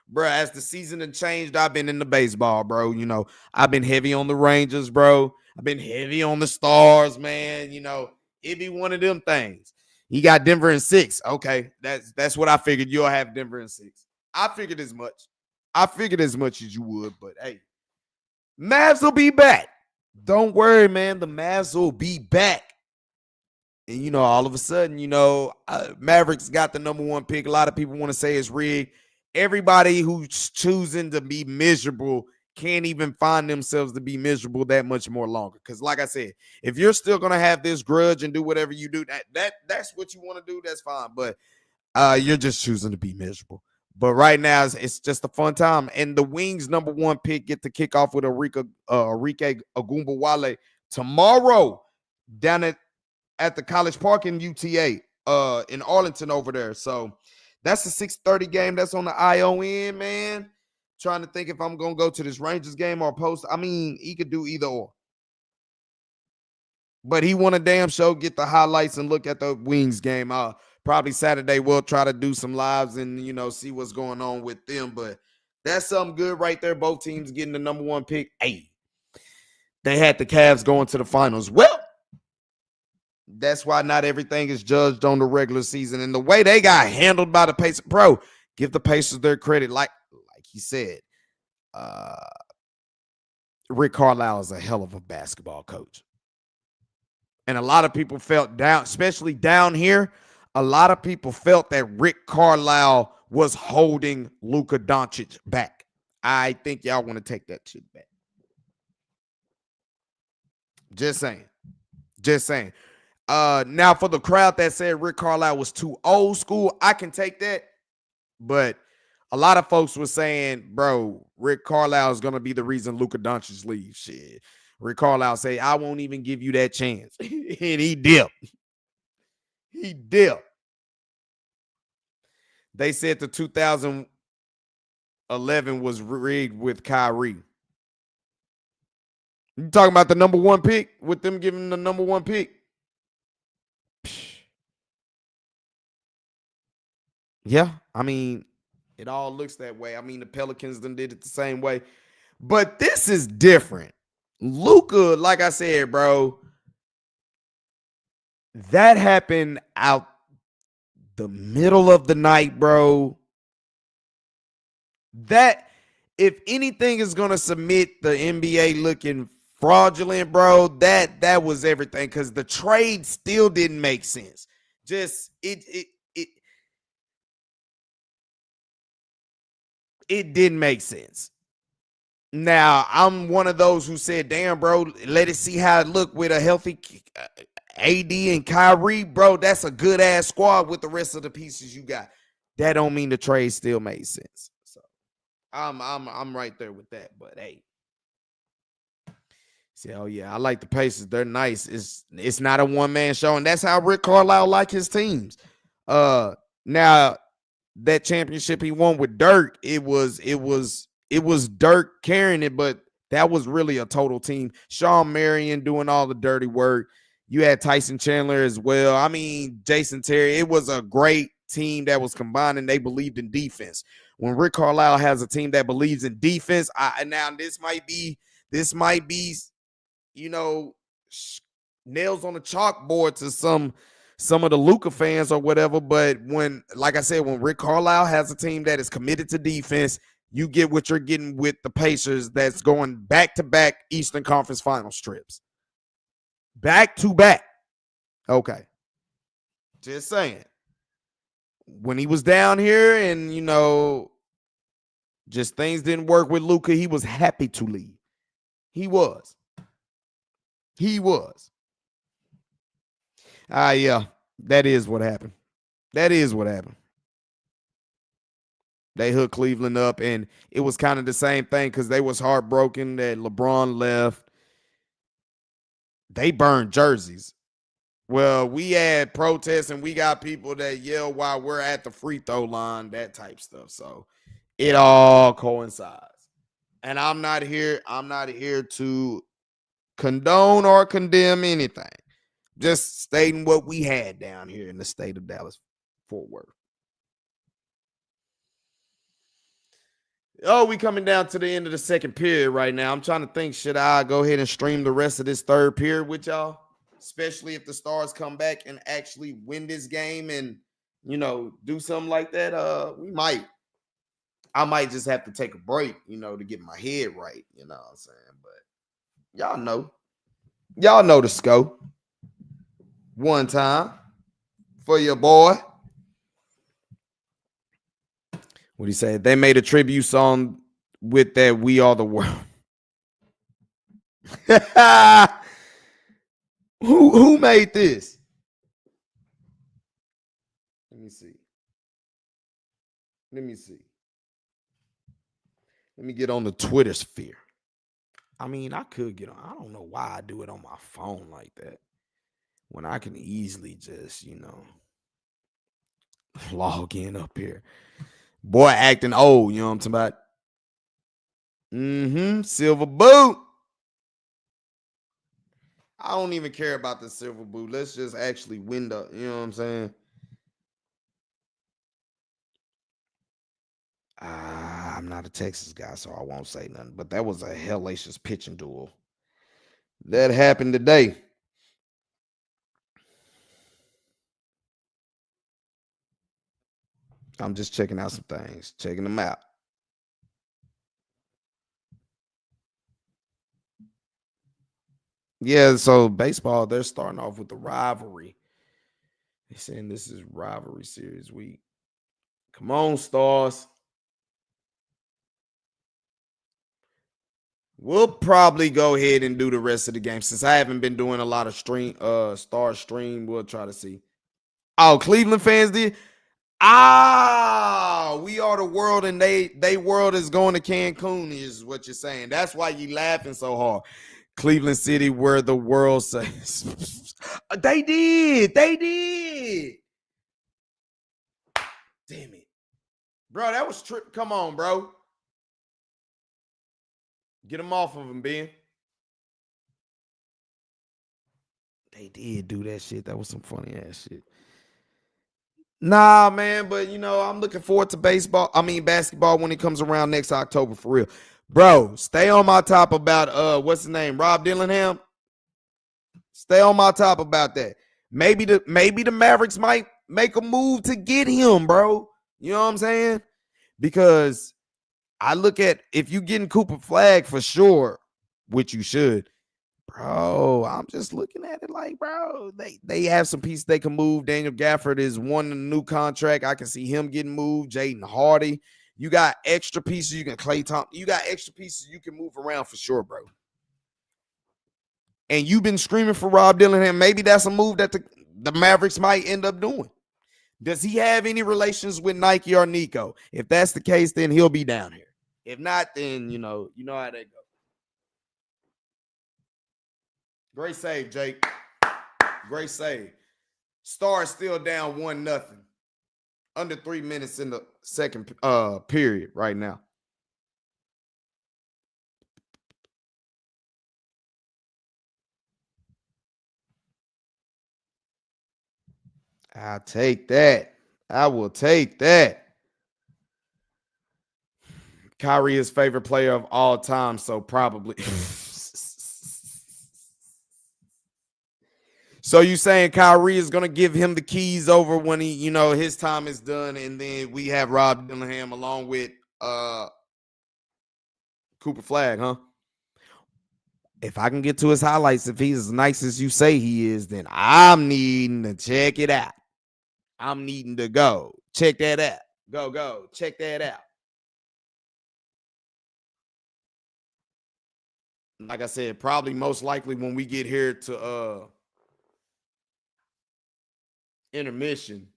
bro. As the season has changed, I've been in the baseball, bro. I've been heavy on the Rangers, bro. I've been heavy on the Stars, man. It be one of them things. He got Denver in 6. Okay, that's what I figured. You'll have Denver in 6. I figured as much. I figured as much as you would, but hey, Mavs will be back. Don't worry, man. The Mavs will be back. And, all of a sudden, Mavericks got the number 1 pick. A lot of people want to say it's rigged. Everybody who's choosing to be miserable can't even find themselves to be miserable that much more longer. Because, like I said, if you're still going to have this grudge and do whatever you do, that's what you want to do, that's fine. But you're just choosing to be miserable. But right now, it's just a fun time. And the Wings' number 1 pick get to kick off with Enrique Ogunbowale tomorrow down at the College Park in UTA in Arlington over there. So that's a 6:30 game. That's on the ION, man. Trying to think if I'm going to go to this Rangers game or post. I mean, he could do either or. But he want a damn show, get the highlights and look at the Wings game. Probably Saturday we'll try to do some lives and, see what's going on with them. But that's something good right there. Both teams getting the number 1 pick. Hey, they had the Cavs going to the finals. Well, that's why not everything is judged on the regular season. And the way they got handled by the Pacers, bro, give the Pacers their credit. Like he said, Rick Carlisle is a hell of a basketball coach. And a lot of people felt down, especially down here, a lot of people felt that Rick Carlisle was holding Luka Doncic back. I think y'all want to take that shit back. Just saying. Now, for the crowd that said Rick Carlisle was too old school, I can take that. But a lot of folks were saying, bro, Rick Carlisle is going to be the reason Luka Doncic leaves. Shit. Rick Carlisle say, I won't even give you that chance. And he dipped. He dipped. They said the 2011 was rigged with Kyrie. You talking about the number 1 pick? With them giving the number 1 pick? Yeah, I mean, it all looks that way. I mean, the Pelicans done did it the same way. But this is different. Luka, like I said, bro, that happened out the middle of the night, bro. That, if anything is going to submit the NBA looking fraudulent, bro, that was everything, because the trade still didn't make sense. Just, it didn't make sense. Now, I'm one of those who said, damn, bro, let it see how it look with a healthy AD and Kyrie. Bro, that's a good-ass squad with the rest of the pieces you got. That don't mean the trade still made sense. So I'm right there with that. But, hey. Say, oh, yeah, I like the Pacers. They're nice. It's not a one-man show, and that's how Rick Carlisle like his teams. Now, that championship he won with Dirk, it was Dirk carrying it, but that was really a total team. Sean Marion doing all the dirty work. You had Tyson Chandler as well. I mean, Jason Terry. It was a great team that was combined, and they believed in defense. When Rick Carlisle has a team that believes in defense, now this might be, you know, nails on the chalkboard to some of the Luka fans or whatever. But when, like I said, when Rick Carlisle has a team that is committed to defense, you get what you're getting with the Pacers that's going back-to-back Eastern Conference Finals trips. Back-to-back. Okay. Just saying. When he was down here and, you know, just things didn't work with Luka, he was happy to leave. He was. Yeah, that is what happened. They hooked Cleveland up, and it was kind of the same thing because they was heartbroken that LeBron left. They burned jerseys. Well, we had protests, and we got people that yell while we're at the free throw line, that type stuff. So it all coincides. And I'm not here to condone or condemn anything. Just stating what we had down here in the state of Dallas-Fort Worth. Oh, we coming down to the end of the second period right now. I'm trying to think, should I go ahead and stream the rest of this third period with y'all? Especially if the Stars come back and actually win this game and, you know, do something like that. We might. I might just have to take a break, you know, to get my head right. You know what I'm saying? But y'all know. Y'all know the scope. One time for your boy. What he said? They made a tribute song with that "We Are the World." Who made this? Let me see. Let me get on the Twitter sphere. I mean, I could get on. I don't know why I do it on my phone like that, when I can easily just, you know, log in up here. Boy acting old, you know what I'm talking about? Silver boot. I don't even care about the silver boot. Let's just actually win the, you know what I'm saying? I'm not a Texas guy, so I won't say nothing. But that was a hellacious pitching duel. That happened today. I'm just checking out some things, checking them out. Yeah, so baseball, they're starting off with the rivalry. They're saying this is rivalry series week. Come on, Stars. We'll probably go ahead and do the rest of the game. Since I haven't been doing a lot of Star stream, we'll try to see. Oh, Cleveland fans did? We are the world, and they world is going to Cancun, is what you're saying. That's why you laughing so hard. Cleveland City, where the world says they did. Damn it, bro. That was trip. Come on, bro. Get them off of him, Ben. They did do that shit. That was some funny ass shit. Nah, man, but you know, I'm looking forward to basketball when it comes around next October for real. Bro, stay on my top about what's his name? Rob Dillingham. Stay on my top about that. Maybe the Mavericks might make a move to get him, bro. You know what I'm saying? Because I look at, if you getting Cooper Flag for sure, which you should, bro, I'm just looking at it like, bro, they have some pieces they can move. Daniel Gafford is one in a new contract. I can see him getting moved. Jaden Hardy You got extra pieces you can Klay Thompson. You got extra pieces you can move around for sure, bro. And you've been screaming for Rob Dillingham. Maybe that's a move that the Mavericks might end up doing. Does he have any relations with Nike or Nico? If that's the case, then he'll be down here. If not, then you know how they go. Great save, Jake. Great save. Stars still down 1-0. Under 3 minutes in the second period right now. I'll take that. I will take that. Kyrie is favorite player of all time, so probably. So you saying Kyrie is going to give him the keys over when he, his time is done, and then we have Rob Dillingham along with Cooper Flag, huh? If I can get to his highlights, if he's as nice as you say he is, then I'm needing to check it out. I'm needing to go. Check that out. Go. Check that out. Like I said, probably most likely when we get here to intermission.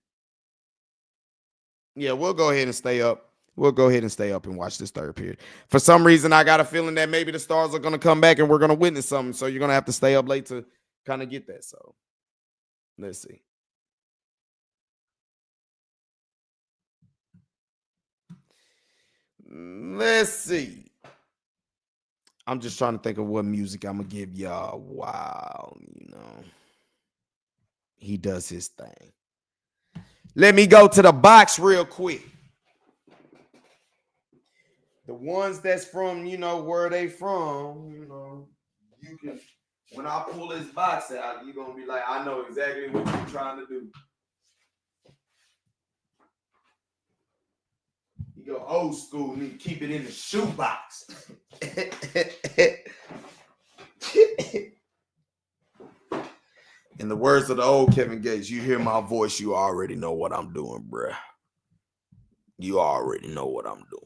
Yeah, we'll go ahead and stay up. We'll go ahead and stay up and watch this third period. For some reason, I got a feeling that maybe the Stars are going to come back and we're going to witness something. So you're going to have to stay up late to kind of get that. So let's see. Let's see. I'm just trying to think of what music I'm going to give y'all while, he does his thing. Let me go to the box real quick. The ones that's from, where they from, you can, when I pull this box out, you're going to be like, I know exactly what you're trying to do. You go old school and you keep it in the shoebox. In the words of the old Kevin Gates, you hear my voice, you already know what I'm doing, bruh. You already know what I'm doing.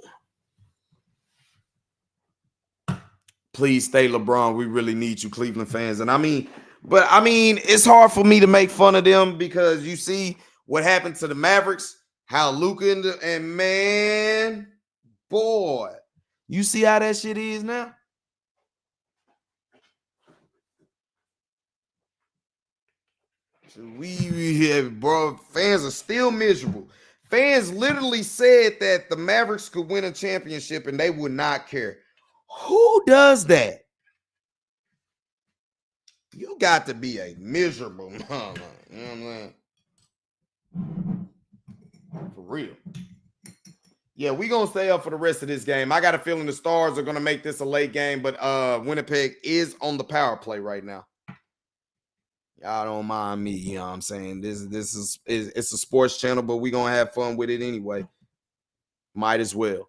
Please stay, LeBron. We really need you, Cleveland fans. And it's hard for me to make fun of them because you see what happened to the Mavericks, how Luka and man, boy, you see how that shit is now? We have, bro, fans are still miserable. Fans literally said that the Mavericks could win a championship and they would not care. Who does that? You got to be a miserable mama. You know what I'm saying? For real. Yeah, we're going to stay up for the rest of this game. I got a feeling the Stars are going to make this a late game, but Winnipeg is on the power play right now. Y'all don't mind me, you know what I'm saying? It's a sports channel, but we're going to have fun with it anyway. Might as well.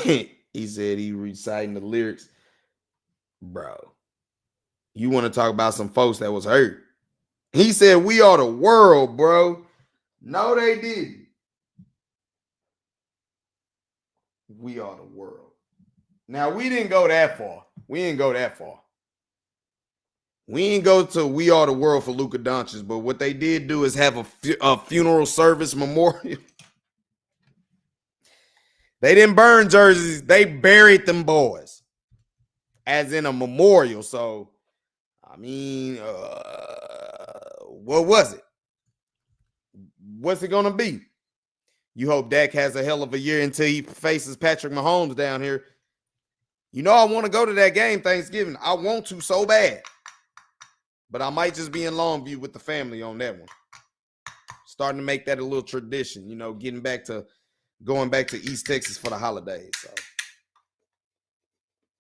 He said he reciting the lyrics. Bro, you want to talk about some folks that was hurt. He said, we are the world, bro. No, they didn't. We are the world. Now, we didn't go that far. We didn't go to we are the world for Luka Doncic, but what they did do is have a funeral service memorial. They didn't burn jerseys. They buried them boys as in a memorial. So, what was it? What's it going to be? You hope Dak has a hell of a year until he faces Patrick Mahomes down here. I want to go to that game Thanksgiving. I want to so bad. But I might just be in Longview with the family on that one. Starting to make that a little tradition, going back to East Texas for the holidays. So,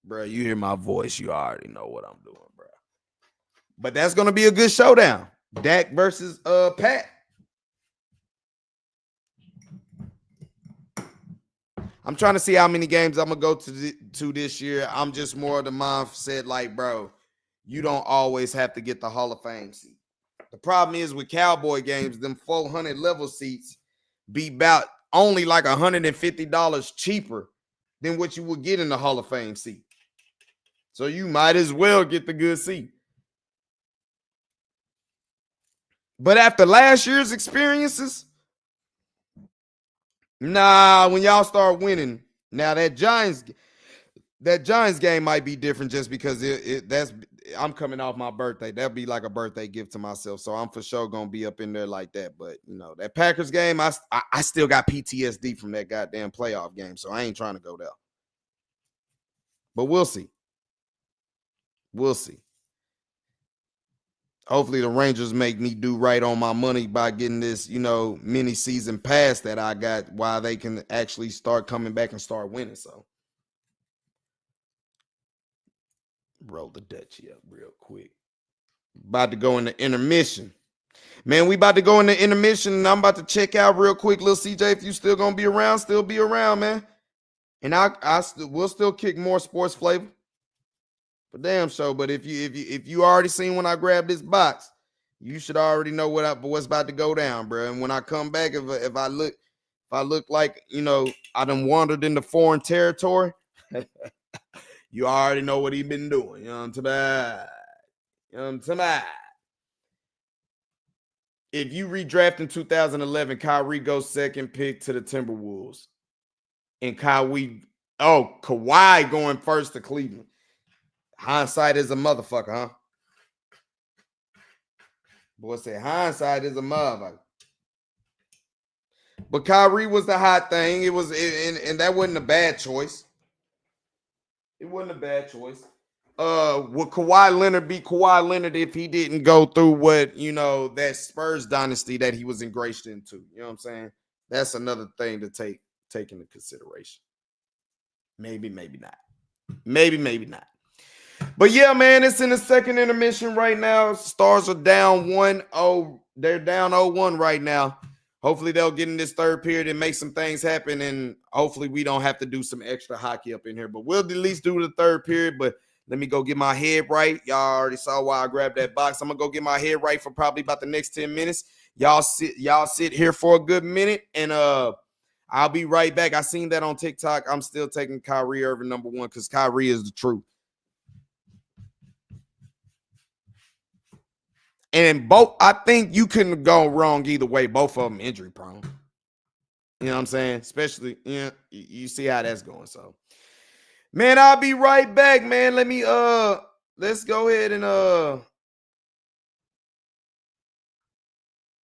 bro, you hear my voice, you already know what I'm doing, bro. But that's going to be a good showdown. Dak versus Pat. I'm trying to see how many games I'm going to go to this year. I'm just more of the mindset like, bro, you don't always have to get the Hall of Fame seat. The problem is with Cowboy games, them 400 level seats be about only like $150 cheaper than what you would get in the Hall of Fame seat. So you might as well get the good seat. But after last year's experiences, when y'all start winning, now that Giants game might be different just because I'm coming off my birthday. That'll be like a birthday gift to myself. So I'm for sure gonna be up in there like that. But that Packers game, I still got PTSD from that goddamn playoff game. So I ain't trying to go there. But we'll see. We'll see. Hopefully the Rangers make me do right on my money by getting this, mini season pass that I got while they can actually start coming back and start winning. So roll the Dutchie up real quick. About to go into intermission. Man, we about to go into intermission, and I'm about to check out real quick. Little CJ, if you still gonna be around, still be around, man. And we'll still kick more sports flavor. For damn sure. But if you already seen when I grabbed this box, you should already know what's about to go down, bro. And when I come back, if I look like I done wandered into foreign territory, you already know what he been doing. You know what I'm talking about? If you redraft in 2011, Kyrie goes second pick to the Timberwolves, and Kawhi going first to Cleveland. Hindsight is a motherfucker, huh? Boy said hindsight is a motherfucker. But Kyrie was the hot thing. And that wasn't a bad choice. It wasn't a bad choice. Would Kawhi Leonard be Kawhi Leonard if he didn't go through what, that Spurs dynasty that he was ingratiated into? You know what I'm saying? That's another thing to take into consideration. Maybe not. Maybe not. But yeah, man, it's in the second intermission right now. Stars are down 1-0. They're down 0-1 right now. Hopefully they'll get in this third period and make some things happen, and hopefully we don't have to do some extra hockey up in here. But we'll at least do the third period. But let me go get my head right. Y'all already saw why I grabbed that box. I'm gonna go get my head right for probably about the next 10 minutes. Y'all sit here for a good minute, and I'll be right back. I seen that on TikTok. I'm still taking Kyrie Irving number one because Kyrie is the truth. And I think you couldn't go wrong either way. Both of them injury prone. You know what I'm saying? Especially, you see how that's going. So, man, I'll be right back, man. Let's go ahead and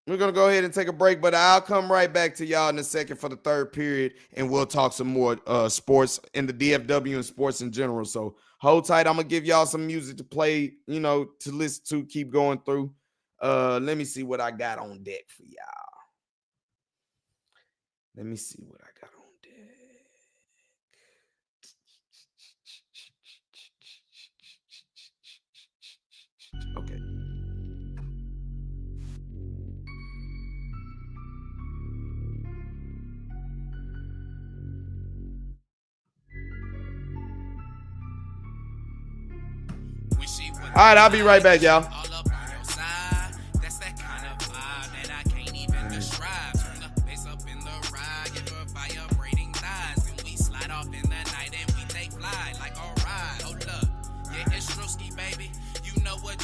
we're going to go ahead and take a break, but I'll come right back to y'all in a second for the third period, and we'll talk some more sports in the DFW and sports in general. So hold tight. I'm going to give y'all some music to play, to listen to, keep going through. Let me see what I got on deck for y'all. Let me see what I got on deck. Okay. All right, I'll be right back, y'all.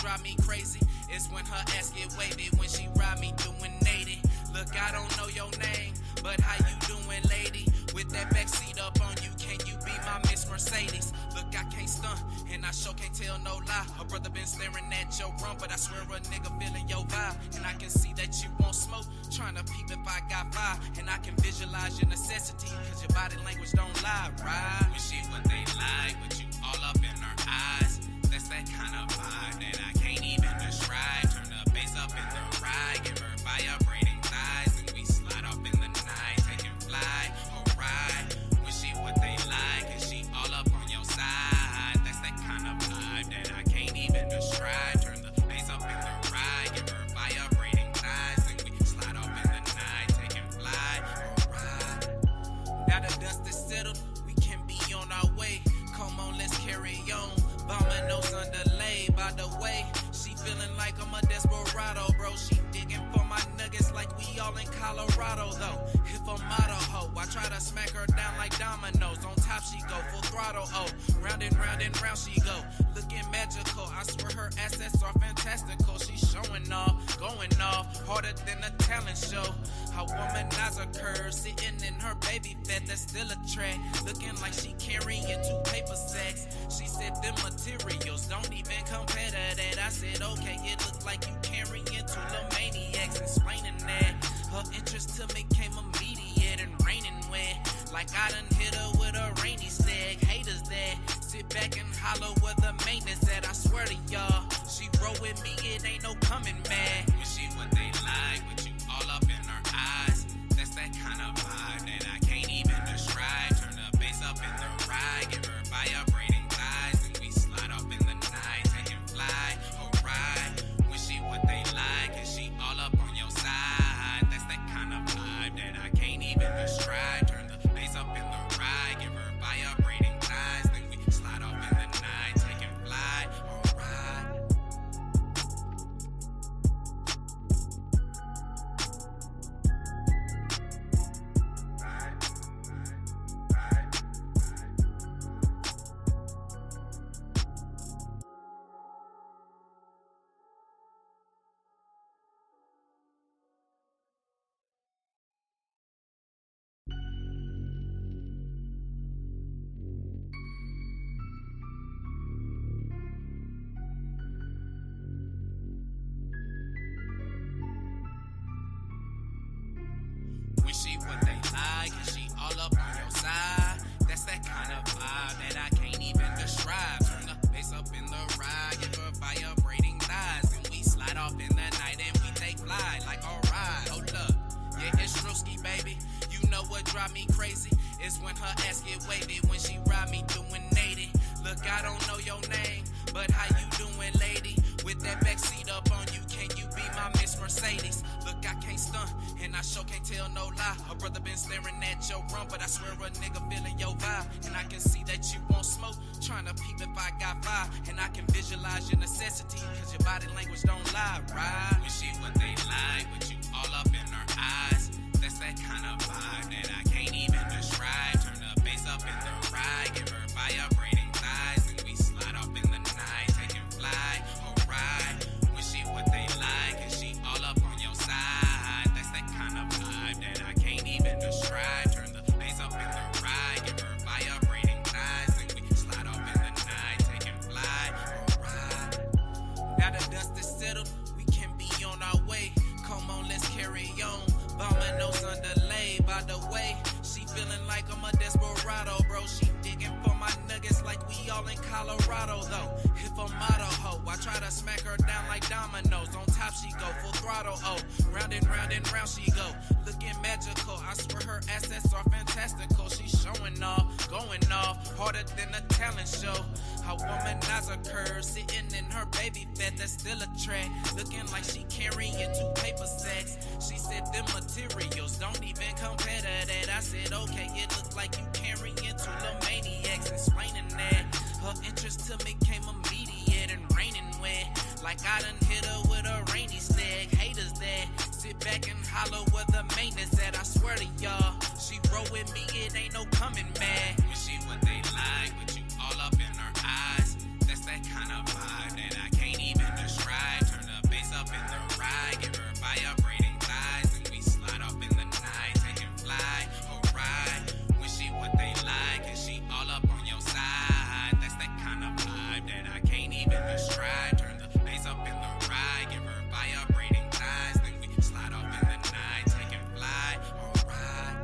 Drive me crazy is when her ass get wavy when she ride me doing 80. Look, I don't know your name, but how you doing, lady? With that backseat up on you, can you be my Miss Mercedes? Look, I can't stunt, and I sure can't tell no lie. Her brother been staring at your rump, but I swear a nigga feeling your vibe. And I can see that you won't smoke, trying to peep if I got fire. And I can visualize your necessity, cause your body language don't lie, right? When she what they like, with you all up in her eyes. That's that kind of vibe that I can't even describe. Turn the bass up in the ride, give her vibrating thighs, and we slide off in the night, taking flight. Alright, when she what they like, and she all up on your side. That's that kind of vibe that I can't even describe. Turn the bass up in the ride, give her vibrating thighs, and we slide off in the night, taking flight. Alright, now the dust is settled, we can be on our way. Come on, let's carry on. Bombing nose underlay. By the way, she feeling like I'm a top she go, full throttle, oh. Round and round she go, looking magical. I swear her assets are fantastical. She's showing off, going off, harder than a talent show. I womanize her curves, sitting in her baby fat, that's still a track. Looking like she carrying 2 paper sacks. She said them materials don't even compare to that. I said, okay, it look like you carrying 2 little maniacs. Explaining that her interest to me came immediate and raining wet. Like I done hit her with a rainy stag. Haters that sit back and holler where the maintenance at. I swear to y'all, she roll with me, it ain't no coming back. When she what they like, with you all up in her eyes. That's that kind of vibe that I can't even describe. Turn the bass up in the ride, give her vibrating thighs, and we slide off in the night, taking flight, alright. When she what they like, and she all up on your side. That's that kind of vibe that I can't even describe. Turn the bass up in the ride, give her vibrating thighs, then we slide off in the night, taking flight, alright. When she what they like, and she all up on your side. That's that kind of vibe that I can't even describe. Turn the bass up in the ride, give her vibrating thighs, and we slide off in the night and we take flight. Like alright, hold up, yeah, it's Drewski, baby. You know what drive me crazy is when her ass get weighted, when she ride me doing 80. Look, I don't know your name, but how you doing, lady? With that backseat up on you, can you be my Miss Mercedes? Look, I can't stunt, and I sure can't tell no lie. Her brother been staring at your rump, but I swear a nigga feeling your vibe. And I can see that you want smoke, trying to peep if I got fire. And I can visualize your necessity, cause your body language don't lie, right? When she what they like, with you all up in her eyes. That's that kind of vibe that I can't even describe. Turn the bass up in the ride, give her vibrating thighs, and we slide off in the night, taking flight, alright. When she what they like, and she all up on your side. That's that kind of vibe that I can't even describe. Turn the bass up in the ride, give her vibrating thighs, and we slide off in the night, taking flight, alright. Now the dust is settled, we can be on our way. Come on, let's carry on. Dominoes underlay, by the way. She feeling like I'm a desperado, bro. She digging for my nuggets like we all in Colorado, though. If a model hoe, I try to smack her down like dominoes. On top she go, full throttle, oh. Round and round she go, looking magical. I swear her assets are fantastical. She's showing off, going off, harder than a talent show. I womanize her curves, sitting in her baby fat, that's still a track. Looking like she carrying 2 paper sacks. She said them materials don't even compare to that. I said, okay, it look like you carrying 2 little maniacs. Explaining that her interest to me came immediate and raining wet. Like I done hit her with a rainy stag. Haters that sit back and holler where the maintenance at. I swear to y'all, she roll with me, it ain't no coming back. When she what they like, with you all up in her eyes. That's that kind of vibe that I can't even describe. Turn the bass up in the ride, give her vibrating thighs, and we slide off in the night, taking flight, alright. When she what they like, and she all up on your side. That's that kind of vibe that I can't even describe. Turn the bass up in the ride, give her vibrating thighs, then we slide off in the night, taking flight, alright.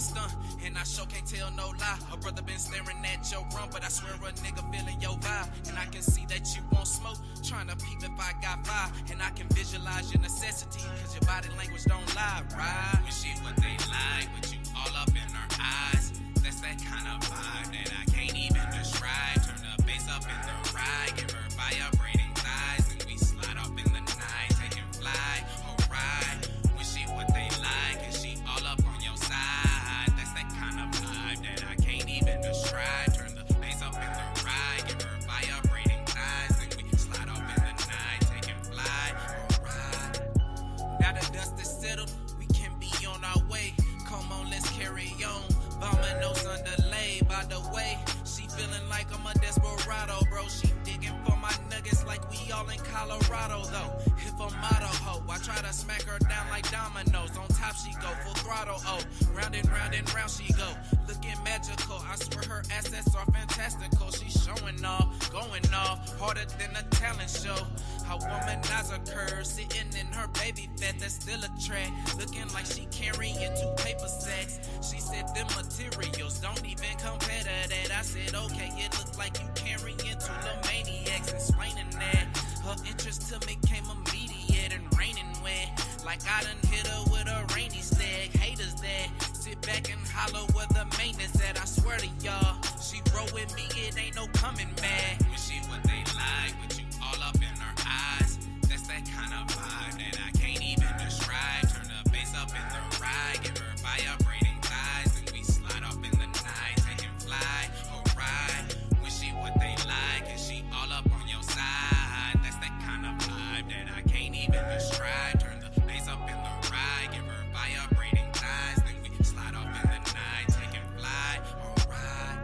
can't stunt, and I sure can't tell no lie. Her brother been staring at your run, but I swear a nigga feeling your vibe. And I can see that you want smoke, trying to peep if I got fire. And I can visualize your necessity, cause your body language don't lie, right? When she what they like, with you all up in her eyes. That's that kind of vibe that I can't even describe. Turn the bass up in the ride, give her vibrating thighs, and we slide off in the night, taking flight, alright. When she what they like, and she all up on your side. That's that kind of vibe that I can't even describe. Turn the bass up in the ride, give her vibrating thighs, and we slide off in the night, taking flight, alright. Now the dust is settled, we can be on our way. Come on, let's carry on. Dominoes underlay, by the way. She feeling like I'm a desperado, bro. She digging for my nuggets like we all in Colorado, though. If a model hoe, I try to smack her down like dominoes. On top she go, full throttle, oh. Round and round and round she go. Looking magical, I swear her assets are fantastical. She's showing off, going off, harder than a talent show. I womanize her curves, sitting in her baby fat, that's still a track. Looking like she carrying 2 paper sacks. She said them materials don't even compare to that. I said, okay, it looked like you carrying 2 little maniacs. Explaining that her interest to me came immediate and raining wet. Like I done hit her with a rainy stag. Haters that sit back and holler where the maintenance at. I swear to y'all, she roll with me, it ain't no coming back. When she what they like, with you all up in her eyes. That's that kind of vibe that I can't even describe. Turn the bass up in the ride, give her vibrating thighs, and we slide off in the night, taking flight, alright. When she what they like, and she all up on your side. That's that kind of vibe that I can't even describe. Turn the bass up in the ride, give her vibrating thighs, then we slide off in the night, taking flight, alright.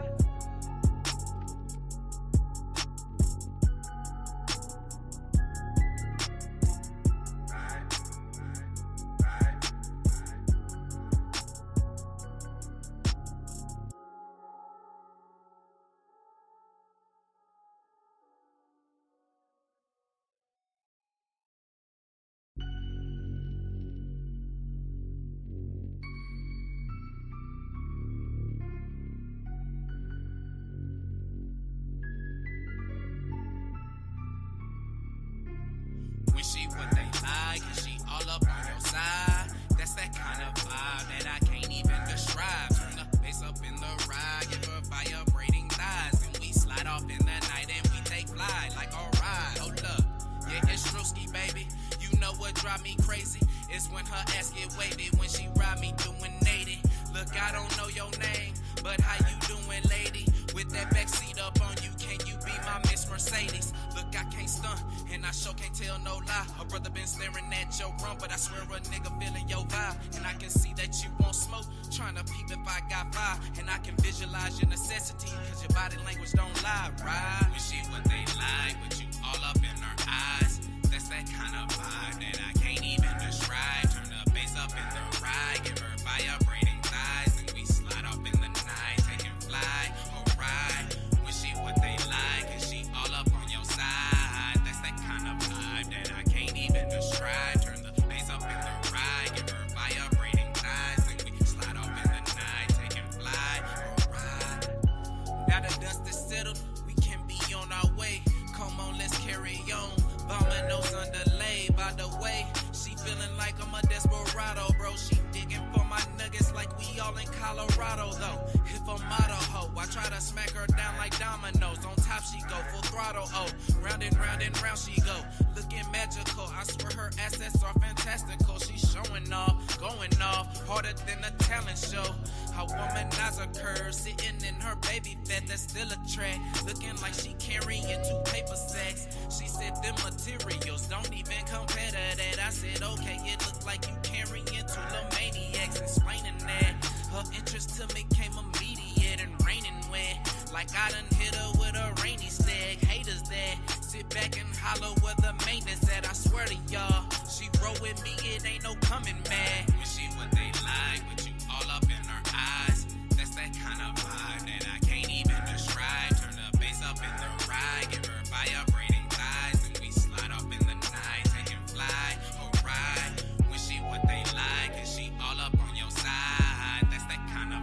When she what they like, and she all up on your side. That's that kind of vibe that I can't even describe. Turn the bass up in the ride, give her vibrating thighs, and we slide off in the night and we take flight. Like alright, hold up, yeah, it's Drewski, baby. You know what drive me crazy? It's when her ass get wavy, when she ride me doing 80. Look, I don't know your name, but how you doing, lady? With that backseat up on you, can you be my Miss Mercedes? Look, I can't stunt, and I sure can't tell no lie. Her brother been staring at your run, but I swear a nigga feeling your vibe. And I can see that you want smoke, trying to peep if I got fire. And I can visualize your necessity, cause your body language don't lie, right? When she what they like, with you all up in her eyes. That's that kind of vibe that I can't even describe. Turn the bass up in the ride, give her vibrating thighs, and we slide off in the night, taking flight, alright. When she what they like, and she all up on your side. That's that kind of vibe that I can't even describe. Turn the bass up in the ride, give her vibrating thighs, and we slide off in the night, taking flight, alright. Now the dust is settled, we can be on our way. Come on, let's carry on. Dominoes underlay, by the way. She feeling like I'm a desperado, bro. She digging for my nuggets like we all in Colorado, though. If a model hoe, I try to smack her down like dominoes. On top she go, full throttle, oh. Round and round and round she go. Looking magical, I swear her assets are fantastical. She's showing off, going off, harder than a talent show. I womanize her curves, sitting in her baby fat, that's still a track. Looking like she carrying 2 paper sacks. She said them materials don't even compare to that. I said, okay, it looked like you carrying 2 little maniacs. Explaining that her interest to me came immediate and raining wet. Like I done hit her with a rainy stag. Haters that sit back and holler where the maintenance at. I swear to y'all, she roll with me, it ain't no coming back. When she what they like, with you all up in her eyes. That's that kind of vibe that I can't even describe. Turn the bass up in the ride, give her vibrating thighs, and we slide off in the night, taking flight, alright. When she what they like, and she all up on your side. That's that kind of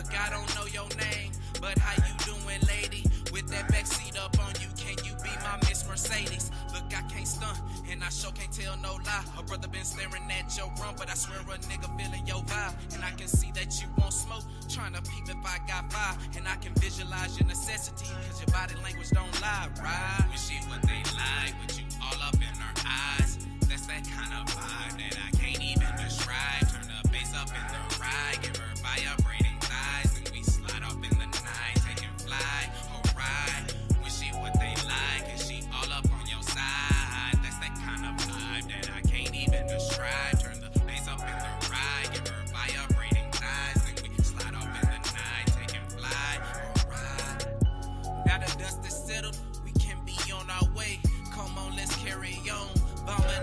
Look, I don't know your name, but how you doing, lady? With that backseat up on you, can you be my Miss Mercedes? Look, I can't stunt, and I sure can't tell no lie. A brother been staring at your rump, but I swear a nigga feeling your vibe. And I can see that you won't smoke, trying to peep if I got fire. And I can visualize your necessity, cause your body language don't lie, right? When she what they like, but you all up in her eyes. That's that kind of vibe that I can't even describe. Turn the bass up in the ride, give her vibrating thighs, and we slide off in the night, taking flight, alright. When she what they like, and she all up on your side. That's that kind of vibe that I can't even describe. Turn the bass up in the ride, give her vibrating thighs, and we slide off in the night, taking flight, alright. Now the dust is settled, we can be on our way. Come on, let's carry on.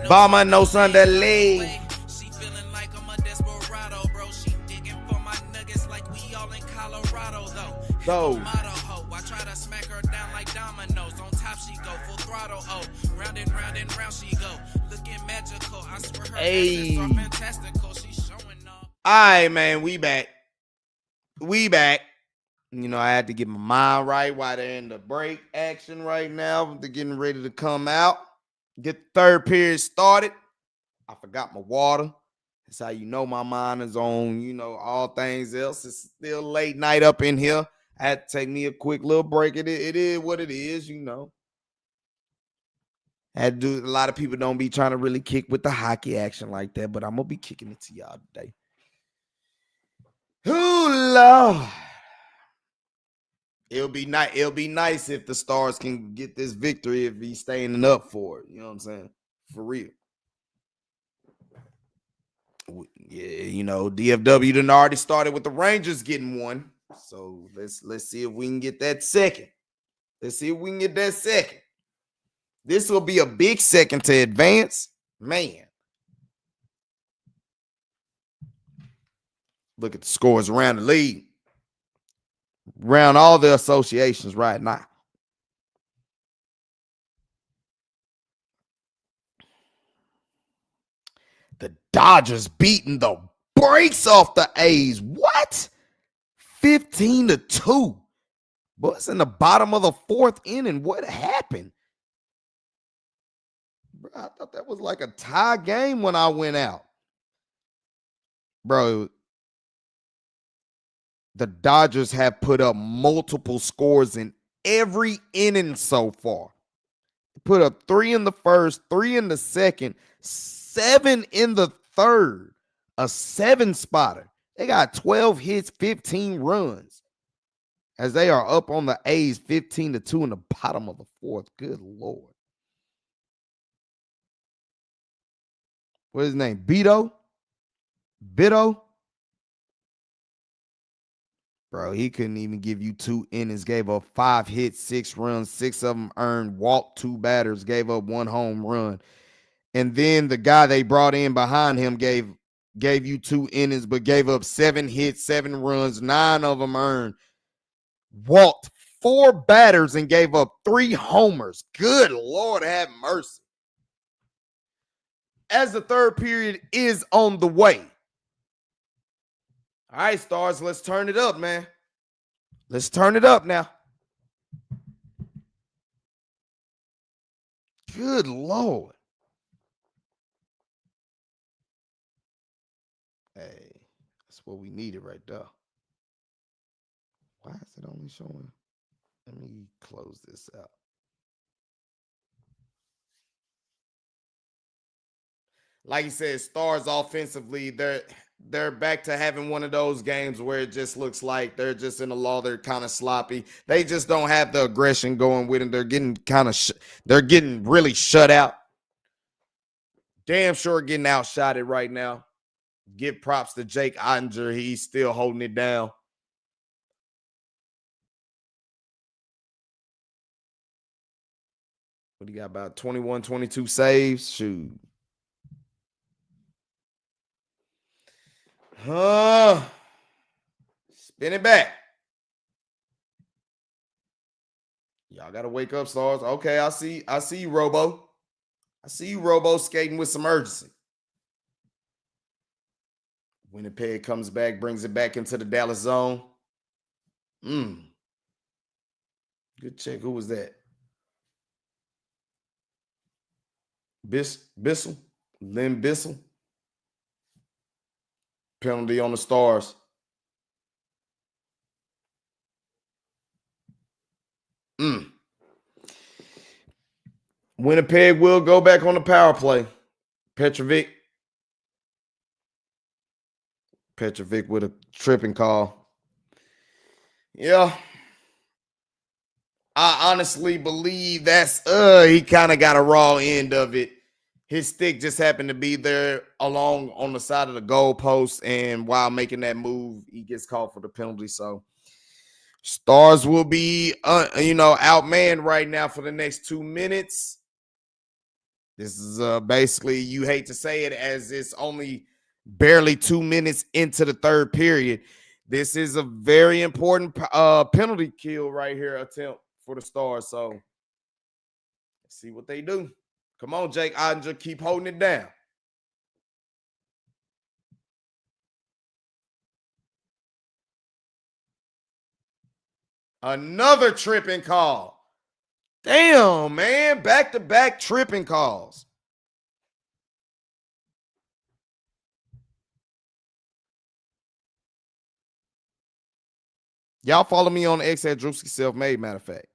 Bama no Sunday. She feeling like I'm a desperado, bro. She digging for my nuggets like we all in Colorado, though. I try to smack her down like dominoes. On top she go full throttle. Oh, round and round she go. Looking magical. I swear her essence are fantastical. She's showing off. All right, man, we back. We back. You know, I had to get my mind right while they're in the break action right now. They're getting ready to come out. Get the third period started. I forgot my water. That's how you know my mind is on, you know, all things else. It's still late night up in here. I had to take me a quick little break. It is what it is, you know. A lot of people don't be trying to really kick with the hockey action like that, but I'm going to be kicking it to y'all today. Ooh, Lord. It'll be nice if the Stars can get this victory if he's standing up for it. You know what I'm saying? For real. Yeah, you know, DFW done already started with the Rangers getting one. So let's see if we can get that second. Let's see if we can get that second. This will be a big second to advance. Man. Look at the scores around the league. Around all the associations right now. The Dodgers beating the brakes off the A's. What? 15-2. But it's in the bottom of the fourth inning. What happened? Bro, I thought that was like a tie game when I went out. Bro, the Dodgers have put up multiple scores in every inning so far. Put up 3 in the first, 3 in the second, 7 in the third, a 7-spotter. They got 12 hits, 15 runs as they are up on the A's 15-2 in the bottom of the fourth. Good Lord. What's his name? Bito? Bro, he couldn't even give you 2 innings, gave up 5 hits, 6 runs, 6 of them earned, walked 2 batters, gave up 1 home run. And then the guy they brought in behind him gave you 2 innings, but gave up 7 hits, 7 runs, 9 of them earned, walked 4 batters, and gave up 3 homers. Good Lord, have mercy. As the third period is on the way. All right, Stars, let's turn it up, man. Let's turn it up now. Good Lord. Hey, that's what we needed right there. Why is it only showing? Let me close this out. Like you said, Stars offensively, they're back to having one of those games where it just looks like they're just in a lull. They're kind of sloppy. They just don't have the aggression going with them. They're getting they're getting really shut out. Damn sure getting outshotted right now. Give props to Jake Ottinger. He's still holding it down. What do you got, about 21, 22 saves? Shoot. Spin it back. Y'all got to wake up, Stars. Okay, I see you, Robo. I see you, Robo, skating with some urgency. Winnipeg comes back, brings it back into the Dallas zone. Good check. Who was that? Bissell? Lynn Bissell? Penalty on the Stars. Winnipeg will go back on the power play. Petrovic with a tripping call. Yeah. I honestly believe that's he kind of got a raw end of it. His stick just happened to be there along on the side of the goalpost, and while making that move, he gets called for the penalty. So Stars will be outmanned right now for the next 2 minutes. This is basically, you hate to say it, as it's only barely 2 minutes into the third period. This is a very important penalty kill right here, attempt for the Stars. So let's see what they do. Come on, Jake Ottinger, keep holding it down. Another tripping call. Damn, man. Back-to-back tripping calls. Y'all follow me on X at Drewski Self-Made, matter of fact.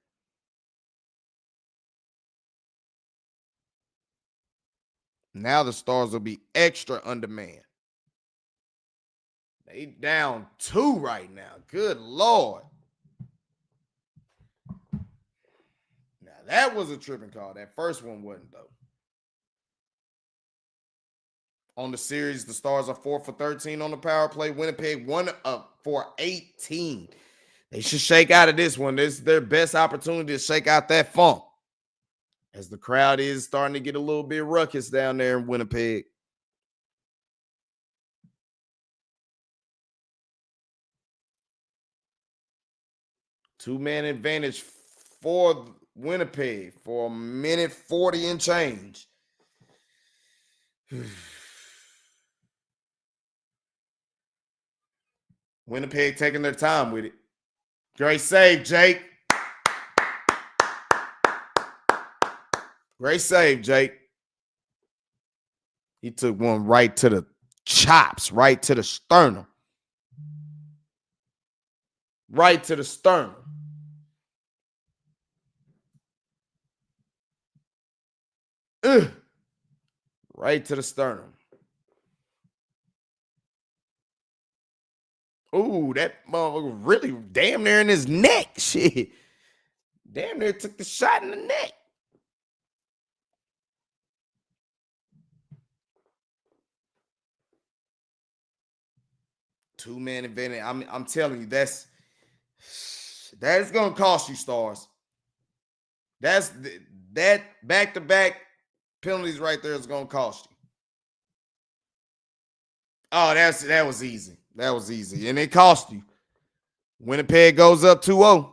Now the Stars will be extra undermanned. They down 2 right now. Good Lord. Now that was a tripping call. That first one wasn't, though. On the series, the Stars are 4 for 13 on the power play. Winnipeg 1 for 18. They should shake out of this one. This is their best opportunity to shake out that funk, as the crowd is starting to get a little bit ruckus down there in Winnipeg. Two-man advantage for Winnipeg for 1:40 and change. Winnipeg taking their time with it. Great save, Jake. Great save, Jake. He took one right to the chops, right to the sternum. Right to the sternum. Right to the sternum. Ooh, that motherfucker really damn near in his neck. Shit. Damn near took the shot in the neck. Two-man advantage. I'm telling you, that's gonna cost you, Stars. That back-to-back penalties right there is gonna cost you. Oh, that was easy. That was easy. And it cost you. Winnipeg goes up 2-0.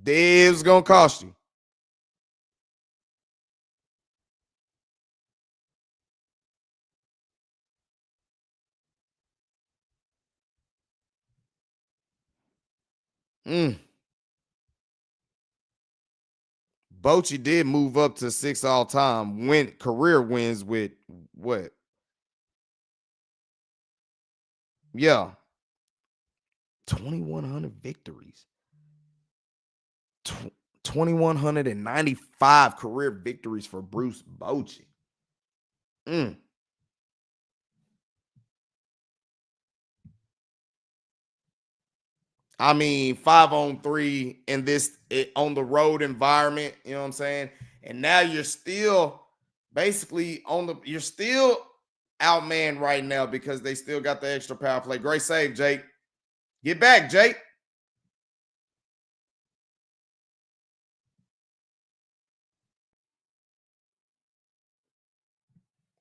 This is gonna cost you. Bochy did move up to 6 all-time career wins with what? Yeah. 2,100 victories. 2,195 career victories for Bruce Bochy. I mean, 5-on-3 in this on the road environment, you know what I'm saying? And now you're still basically you're still outmanned right now because they still got the extra power play. Great save, Jake. Get back, Jake.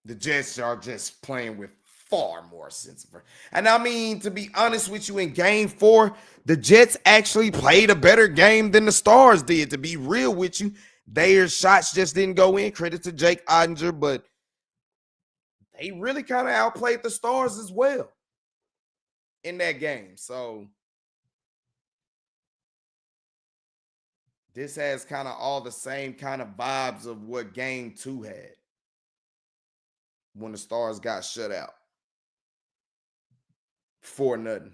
The Jets are just playing with far more sense of. And I mean, to be honest with you, in game 4, the Jets actually played a better game than the Stars did. To be real with you, their shots just didn't go in. Credit to Jake Ottinger, but they really kind of outplayed the Stars as well in that game. So This has kind of all the same kind of vibes of what game 2 had when the Stars got shut out 4-0.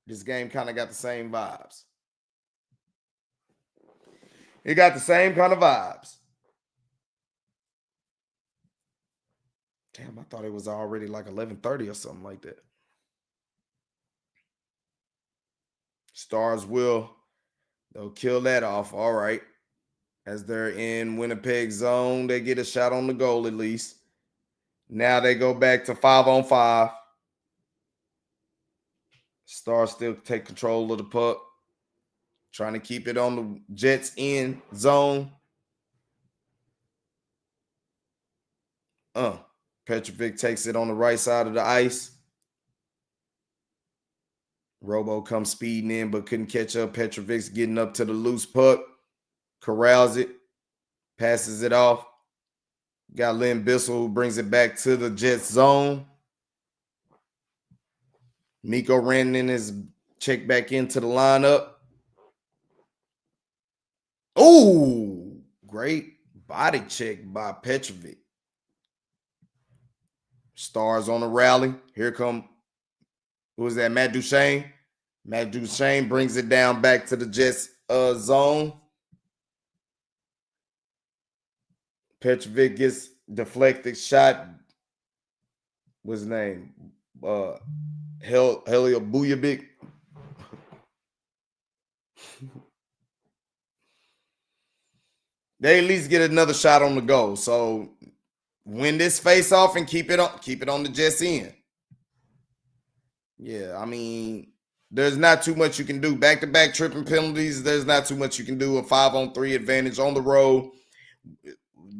This game kind of got the same vibes. It got the same kind of vibes. Damn, I thought it was already like 11:30 or something like that. Stars they'll kill that off. All right. As they're in Winnipeg zone, they get a shot on the goal at least. Now they go back to 5-on-5. Stars still take control of the puck. Trying to keep it on the Jets in zone. Petrovic takes it on the right side of the ice. Robo comes speeding in, but couldn't catch up. Petrovic's getting up to the loose puck. Corrals it. Passes it off. Got Lynn Bissell who brings it back to the Jets zone. Mikko Rantanen is checked back into the lineup. Oh, great body check by Petrovic. Stars on the rally. Here come, who is that? Matt Duchene. Matt Duchene brings it down back to the Jets zone. Petrovic gets deflected shot. What's his name? Helio Bujovic. They at least get another shot on the goal. So win this face off and keep it on the Jets end. Yeah, I mean, there's not too much you can do. Back-to-back tripping penalties. There's not too much you can do. A 5-on-3 advantage on the road.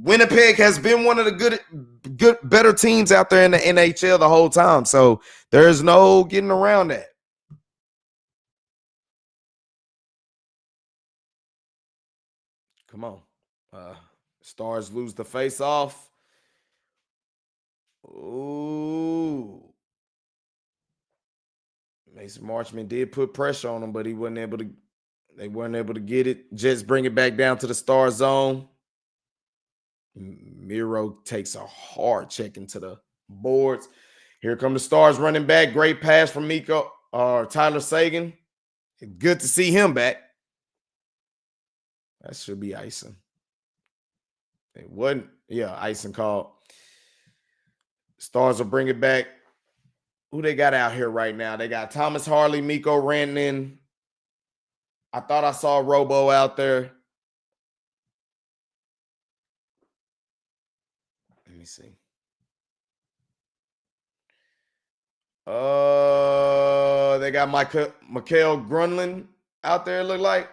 Winnipeg has been one of the better teams out there in the NHL the whole time. So there's no getting around that. Come on. Stars lose the face-off. Ooh. Mason Marchman did put pressure on him, but they weren't able to get it. Jets bring it back down to the Star zone. Miro takes a hard check into the boards. Here come the Stars running back. Great pass from Tyler Seguin. Good to see him back. That should be icing. It wasn't. Yeah, icing called. Stars will bring it back. Who they got out here right now? They got Thomas Harley, Mikko Rantanen. I thought I saw Robo out there. Let me see. They got Mikael Grunlund out there, look like.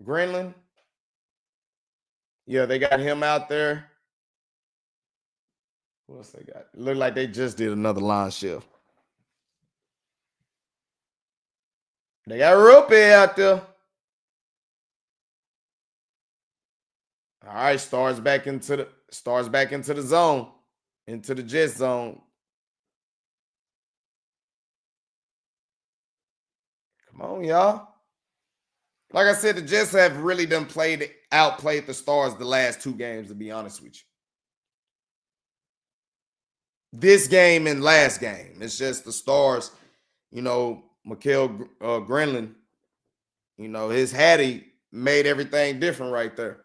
Grenlund. Yeah, they got him out there. What else they got? Look like they just did another line shift. They got Rupe out there. All right, Stars back into the zone, into the Jets zone. Come on, y'all. Like I said, the Jets have really outplayed the Stars the last 2 games, to be honest with you. This game and last game. It's just the Stars, Mikael Grenlund, his Hattie made everything different right there.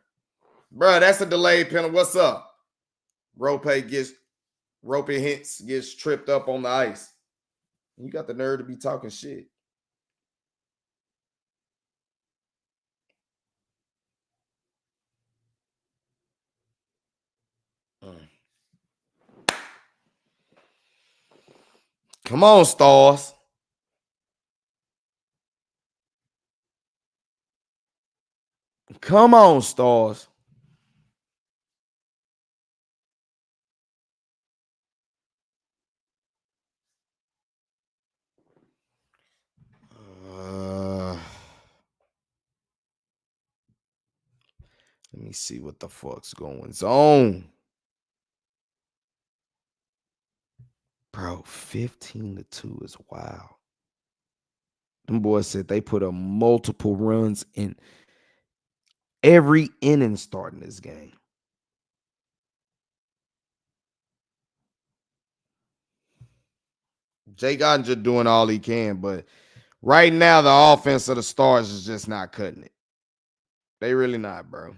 Bro, that's a delayed penalty. What's up? Rope gets tripped up on the ice. You got the nerve to be talking shit. Come on, Stars. Come on, Stars. Let me see what the fuck's going on. Bro, 15-2 is wild. Them boys said they put up multiple runs in every inning starting this game. Jay Ottinger doing all he can, but right now the offense of the Stars is just not cutting it. They really not, bro.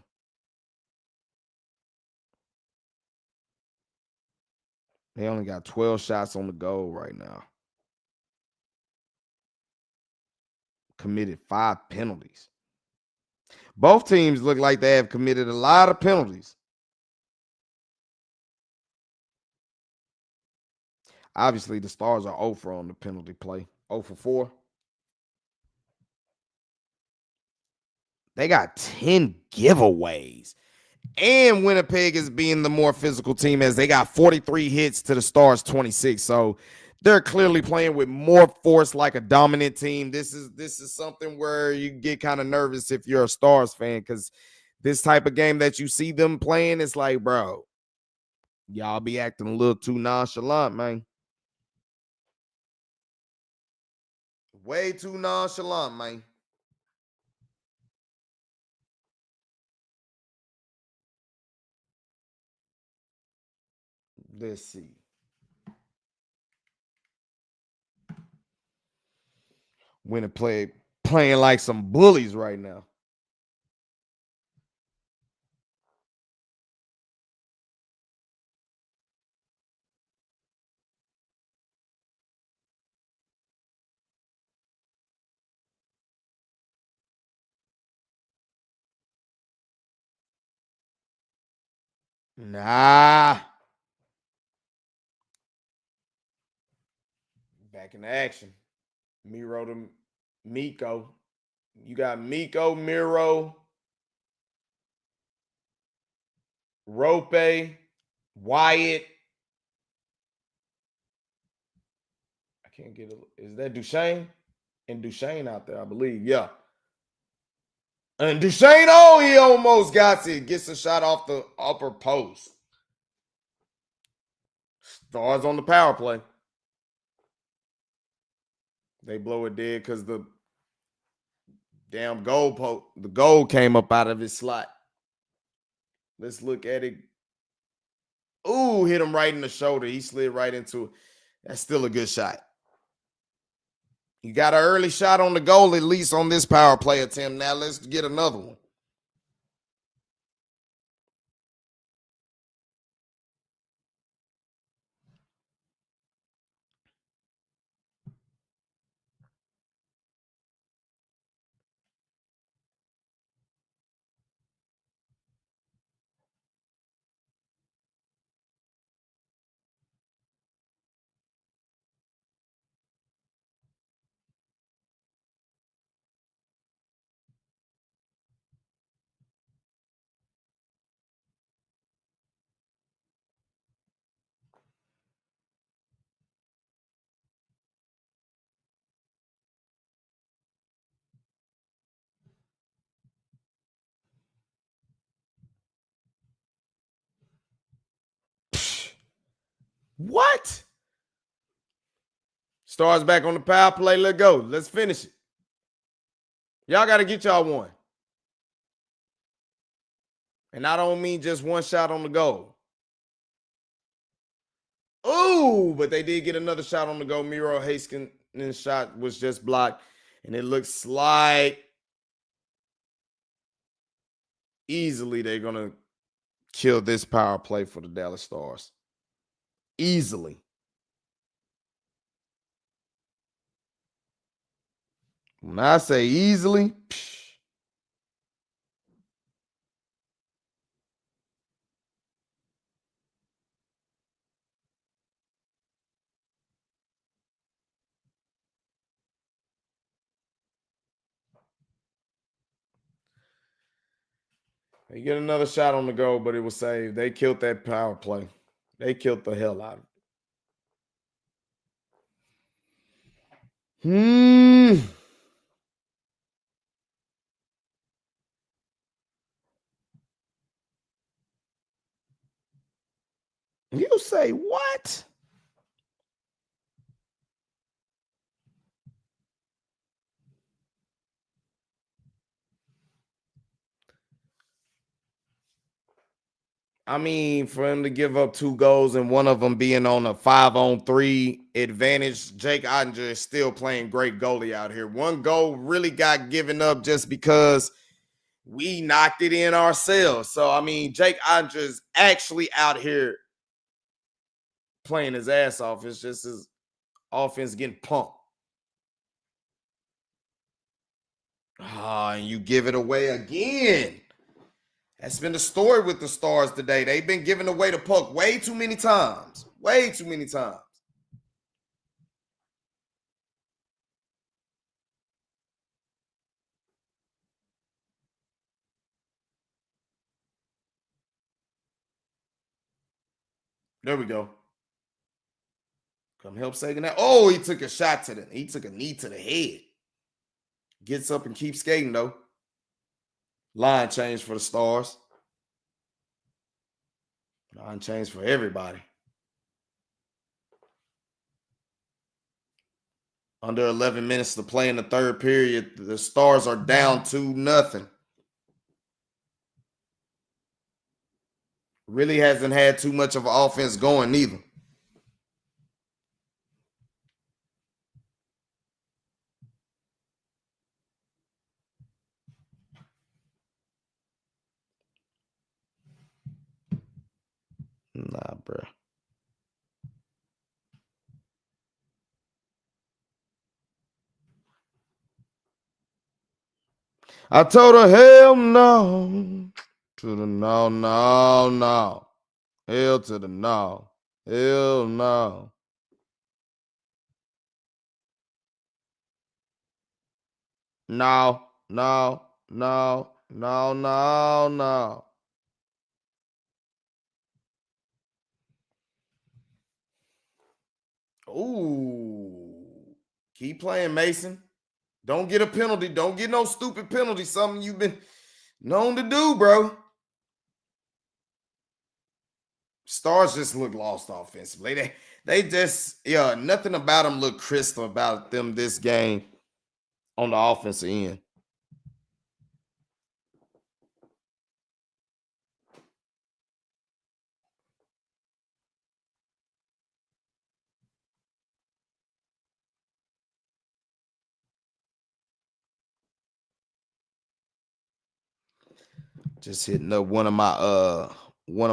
They only got 12 shots on the goal right now. Committed 5 penalties. Both teams look like they have committed a lot of penalties. Obviously, the Stars are 0 for on the penalty play. 0 for 4. They got 10 giveaways. And Winnipeg is being the more physical team as they got 43 hits to the Stars 26. So they're clearly playing with more force like a dominant team. This is something where you get kind of nervous if you're a Stars fan, because this type of game that you see them playing, it's like, bro, y'all be acting a little too nonchalant, man. Way too nonchalant, man. Let's see. Winnipeg playing like some bullies right now. Nah. Back in action. Miro to Miko. You got Miko, Miro, Rope, Wyatt. I can't get it. Is that Duchesne? And Duchesne out there, I believe. Yeah. And Duchesne, oh, he almost got it. Gets a shot off the upper post. Stars on the power play. They blow it dead because the damn the goal came up out of his slot. Let's look at it. Ooh, hit him right in the shoulder. He slid right into it. That's still a good shot. You got an early shot on the goal, at least on this power play attempt. Now let's get another one. What? Stars back on the power play. Let's go. Let's finish it. Y'all got to get y'all one. And I don't mean just one shot on the goal. Ooh, but they did get another shot on the goal. Miro Haskins' shot was just blocked. And it looks like easily they're going to kill this power play for the Dallas Stars. Easily. When I say easily, they get another shot on the goal, but it was saved. They killed that power play. They killed the hell out of it. You say what? I mean, for him to give up 2 goals and one of them being on a 5-on-3 advantage, Jake Ottinger is still playing great goalie out here. 1 goal really got given up just because we knocked it in ourselves. So, I mean, Jake Ottinger is actually out here playing his ass off. It's just his offense getting pumped. And you give it away again. That's been the story with the Stars today. They've been giving away the puck way too many times. Way too many times. There we go. Come help Sagan that. Oh, he took a knee to the head. Gets up and keeps skating, though. Line change for the Stars. Line change for everybody. Under 11 minutes to play in the third period. The Stars are down 2-0. Really hasn't had too much of an offense going neither. Nah, bro. I told her, hell no. To the no, no, no. Hell to the no. Hell no. No, no, no, no, no, no. Ooh. Keep playing, Mason. Don't get a penalty. Don't get no stupid penalty. Something you've been known to do, bro. Stars just look lost offensively. They just, nothing about them look crisp about them this game on the offensive end. Just hitting up one of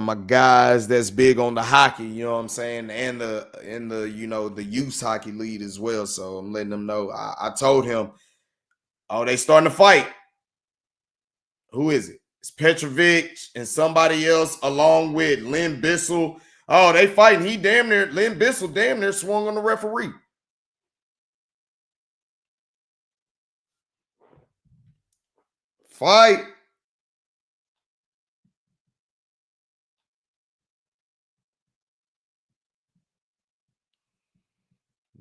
my guys that's big on the hockey, you know what I'm saying, and the youth hockey league as well. So I'm letting them know. I told him, oh, they starting to fight. Who is it? It's Petrovic and somebody else along with Lynn Bissell. Oh, they fighting. Lynn Bissell damn near swung on the referee. Fight.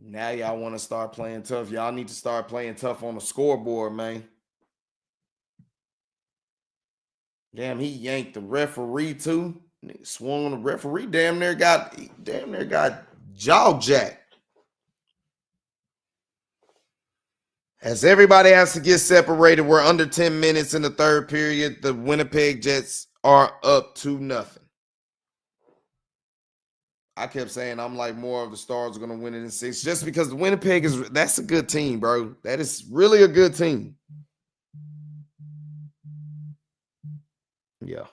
Now y'all want to start playing tough. Y'all need to start playing tough on the scoreboard, man. Damn, he yanked the referee too. Swung on the referee. Damn near got jaw jacked. As everybody has to get separated, we're under 10 minutes in the third period. The Winnipeg Jets are up 2-0. I kept saying I'm like more of the Stars are going to win it in 6 just because the Winnipeg that's a good team, bro. That is really a good team. Yeah.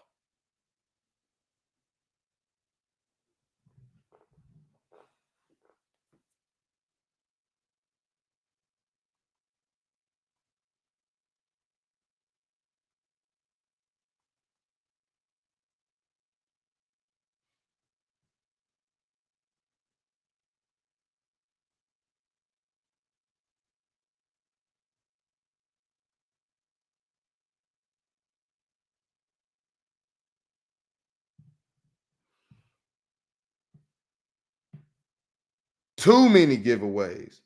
Too many giveaways.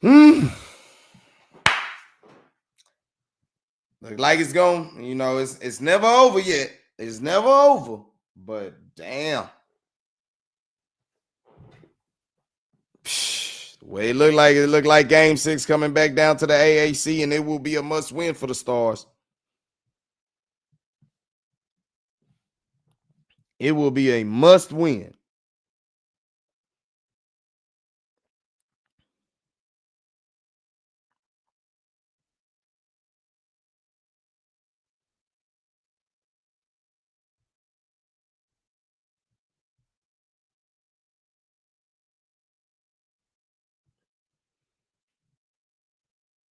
Look like it's going, it's never over yet. It's never over. But damn. Well, it looked like Game 6 coming back down to the AAC, and it will be a must win for the Stars. It will be a must win.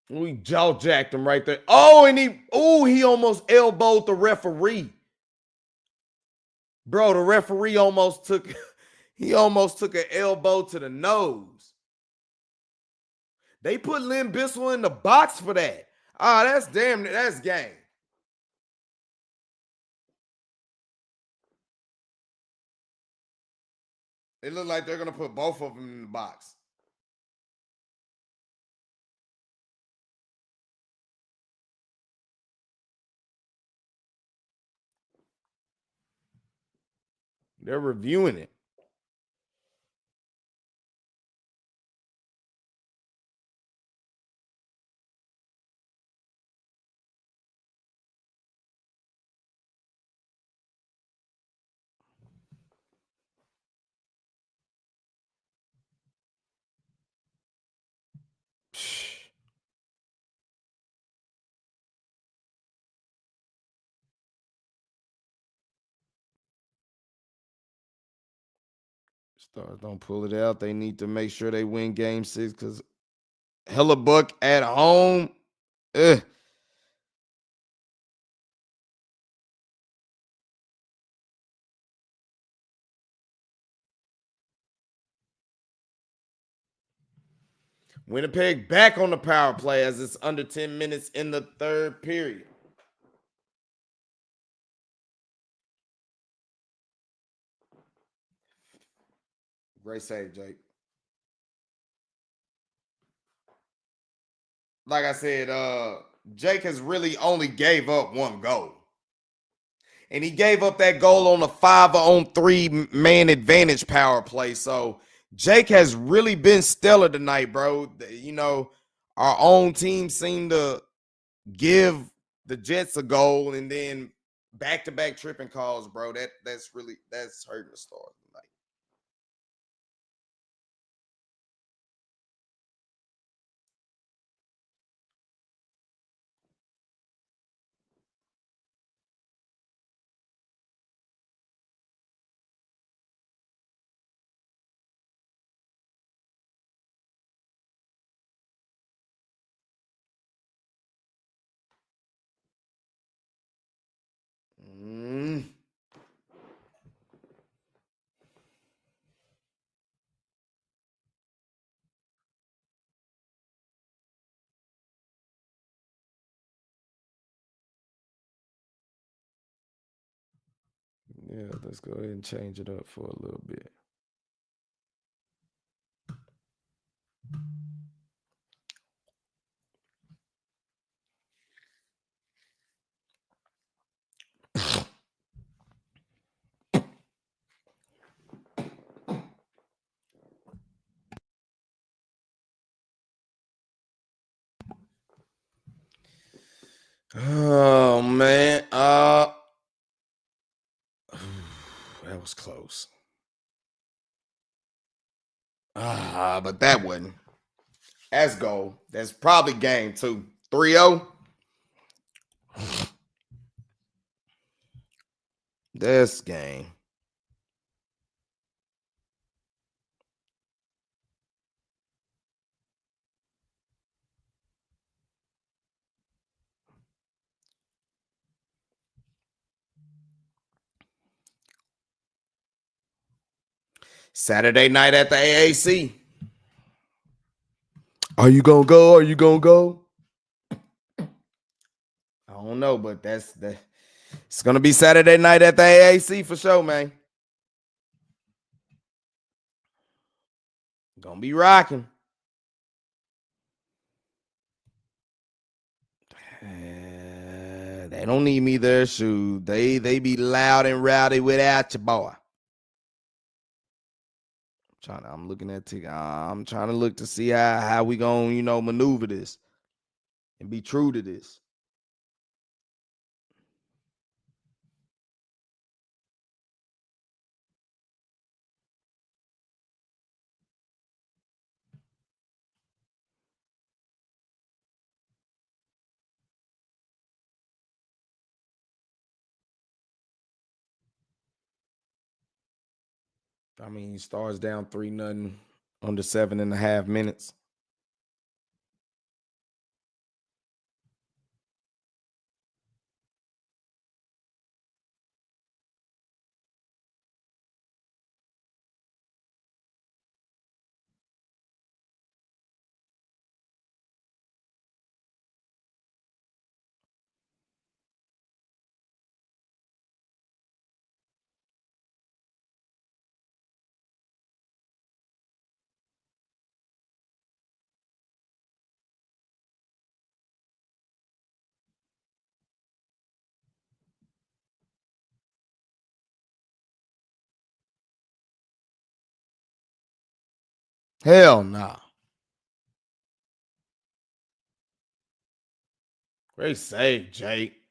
We jaw jacked him right there. Oh, and he almost elbowed the referee. Bro, the referee almost took an elbow to the nose. They put Lynn Bissell in the box for that. That's game. It looked like they're gonna put both of them in the box. They're reviewing it. Stars don't pull it out. They need to make sure they win Game 6 because Hellebuck at home. Ugh. Winnipeg back on the power play as it's under 10 minutes in the third period. Great save, Jake. Like I said, Jake has really only gave up one goal. And he gave up that goal on a 5-on-3 man advantage power play. So Jake has really been stellar tonight, bro. You know, our own team seemed to give the Jets a goal and then back-to-back tripping calls, bro. That's hurting the Stars tonight. Yeah, let's go ahead and change it up for a little bit. Oh man, that was close. But that wasn't. That's goal. That's probably game 2. 3-0. This game. Saturday night at the AAC. Are you gonna go? Are you gonna go? I don't know, but it's gonna be Saturday night at the AAC for sure, man. Gonna be rocking. They don't need me there, shoot. They be loud and rowdy without you, boy. I'm looking at I'm trying to look to see how we gonna, maneuver this and be true to this. I mean, Stars down 3-0 under 7.5 minutes. Hell nah. Great save, Jake.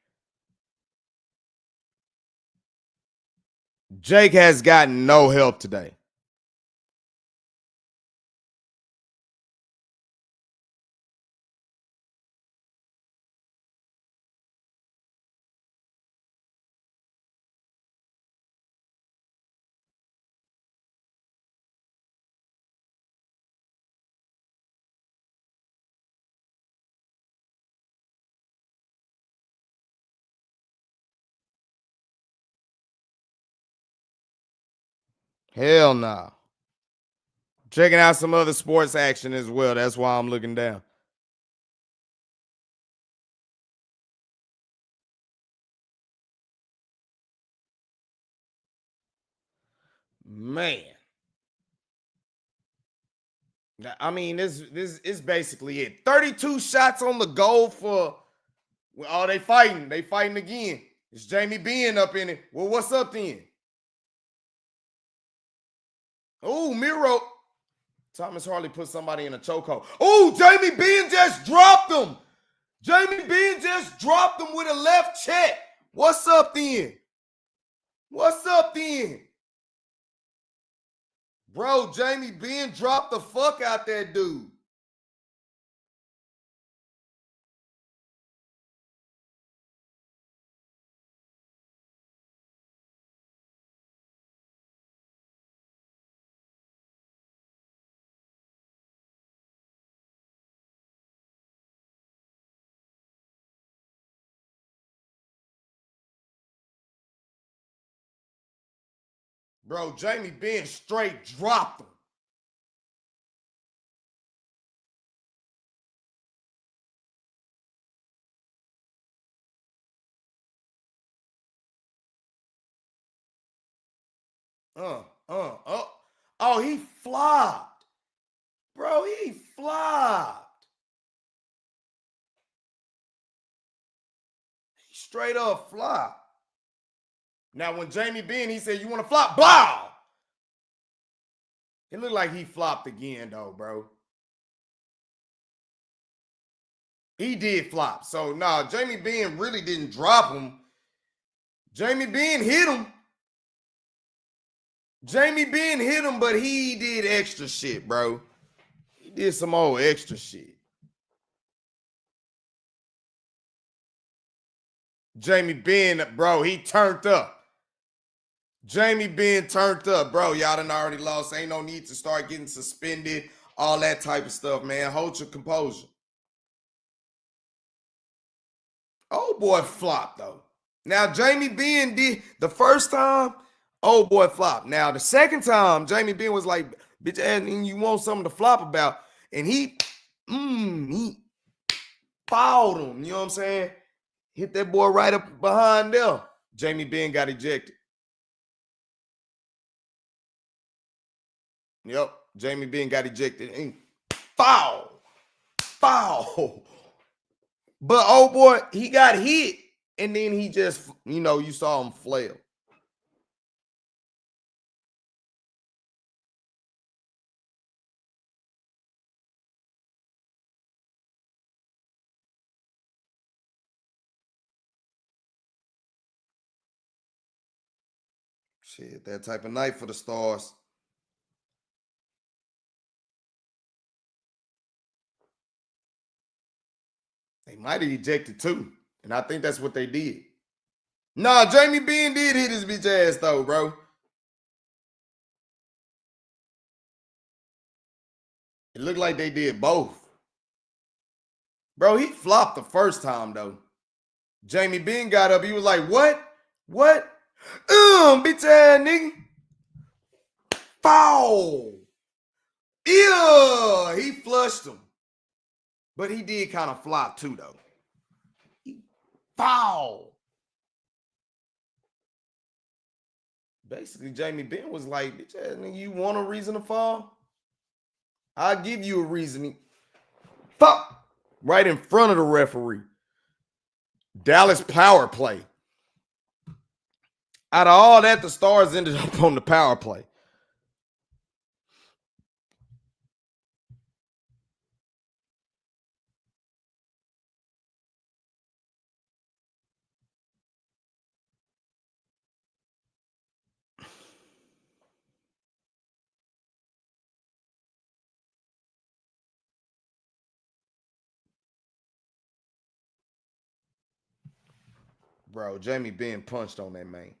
Jake has gotten no help today. Hell nah. Checking out some other sports action as well. That's why I'm looking down. Man. I mean, this is basically it. 32 shots on the goal for they fighting. They fighting again. It's Jamie Benn up in it. Well, what's up then? Oh, Miro. Thomas Harley put somebody in a chokehold. Oh, Jamie Benn just dropped him. Jamie Benn just dropped him with a left check. What's up then? What's up then? Bro, Jamie Benn dropped the fuck out that dude. Bro, Jamie Benn straight dropped him. Oh, he flopped. Bro, he flopped. He straight up flopped. Now, when Jamie Benn, he said, you want to flop? Blah! It looked like he flopped again, though, bro. He did flop. So, nah, Jamie Benn really didn't drop him. Jamie Benn hit him. Jamie Benn hit him, but he did extra shit, bro. He did some old extra shit. Jamie Benn, bro, he turned up. Jamie Benn turned up, bro. Y'all done already lost. Ain't no need to start getting suspended, all that type of stuff, man. Hold your composure. Oh, boy, flopped, though. Now, Jamie Benn did the first time, oh, boy, flopped. Now, the second time, Jamie Benn was like, bitch, and you want something to flop about. And he fouled him. You know what I'm saying? Hit that boy right up behind there. Jamie Benn got ejected. Yep, Jamie Benn got ejected. And foul. But, oh, boy, he got hit. And then he just, you saw him flail. Shit, that type of night for the Stars. They might have ejected too. And I think that's what they did. Nah, Jamie Benn did hit his bitch ass though, bro. It looked like they did both. Bro, he flopped the first time though. Jamie Benn got up. He was like, what? What? Bitch ass nigga. Foul. Yeah, he flushed him. But he did kind of flop too, though. Foul. Basically, Jamie Benn was like, bitch ass nigga, you want a reason to fall? I'll give you a reason. Fuck. Right in front of the referee. Dallas power play. Out of all that, the Stars ended up on the power play. Bro, Jamie Benn punched on that man.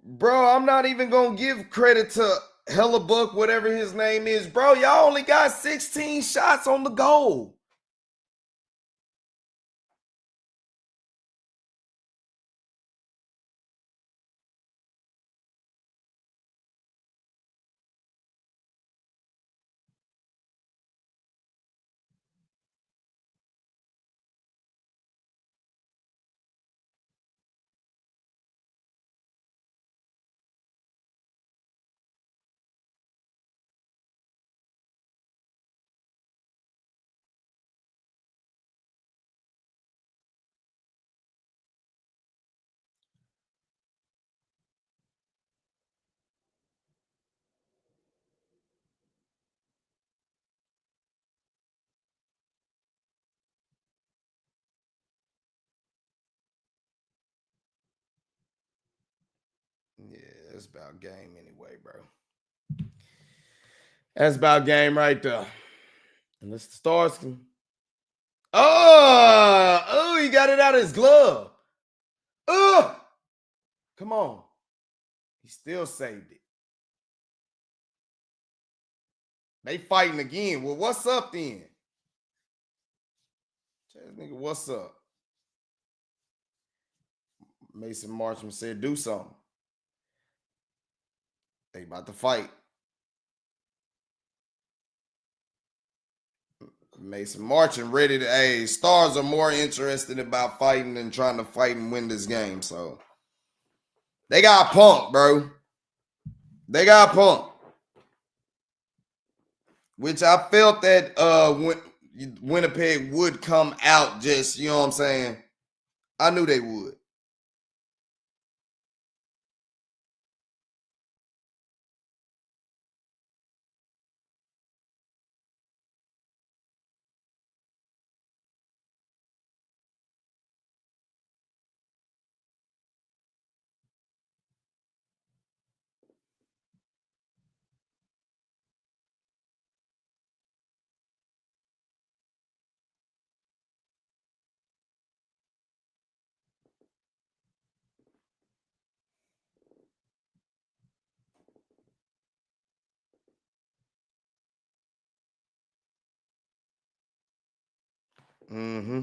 Bro, I'm not even going to give credit to Hellebuck, whatever his name is. Bro, y'all only got 16 shots on the goal. Yeah, that's about game anyway, bro. That's about game right there. Unless the Stars can. Oh, he got it out of his glove. Oh, come on. He still saved it. They fighting again. Well, what's up then? Nigga, what's up? Mason Marchman said, do something. They about to fight. Mason Marchman ready to, hey, Stars are more interested about fighting than trying to fight and win this game. So they got punked, bro. They got punked. Which I felt that Winnipeg would come out just, you know what I'm saying? I knew they would. Mm-hmm.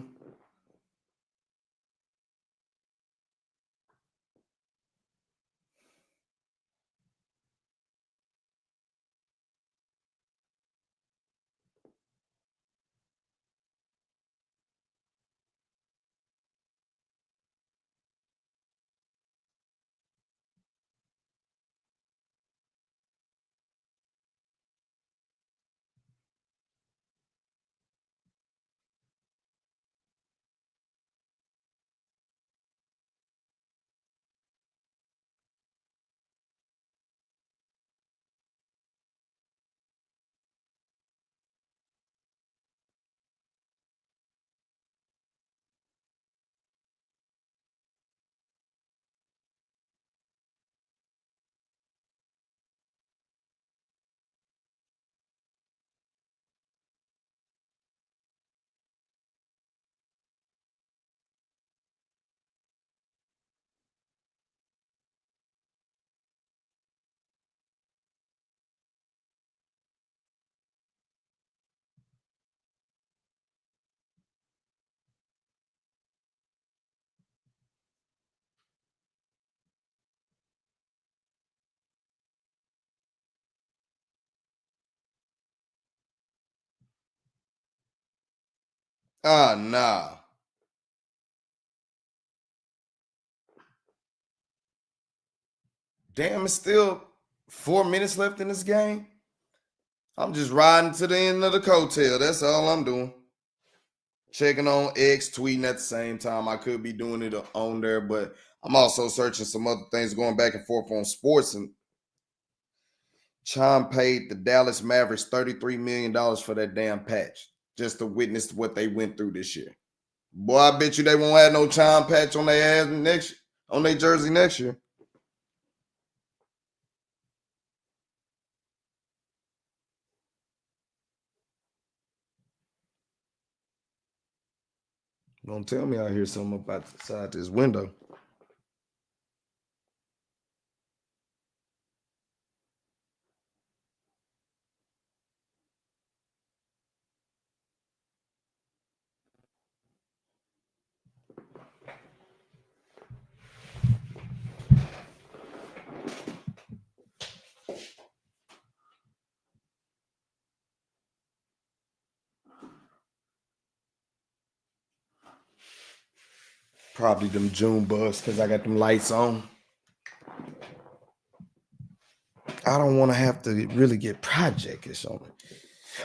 Ah, nah. Damn, it's still 4 minutes left in this game. I'm just riding to the end of the coattail. That's all I'm doing. Checking on X, tweeting at the same time. I could be doing it on there, but I'm also searching some other things, going back and forth on sports. And Chime paid the Dallas Mavericks $33 million for that damn patch just to witness what they went through this year. Boy, I bet you they won't have no Chime patch on their ass next on their jersey next year. Don't tell me I hear something about outside this window. Probably them June bugs because I got them lights on. I don't want to have to really get project-ish on it.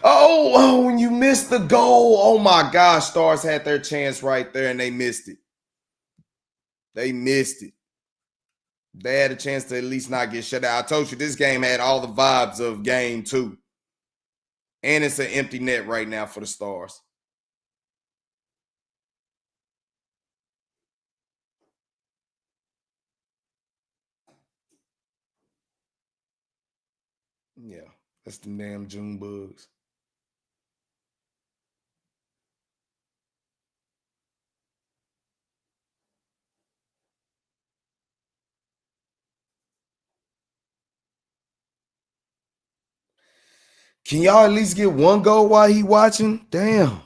Oh, when you missed the goal. Oh my gosh, Stars had their chance right there and they missed it. They missed it. They had a chance to at least not get shut out. I told you this game had all the vibes of game 2. And it's an empty net right now for the Stars. Yeah, that's the damn June bugs. Can y'all at least get one goal while he watching? Damn.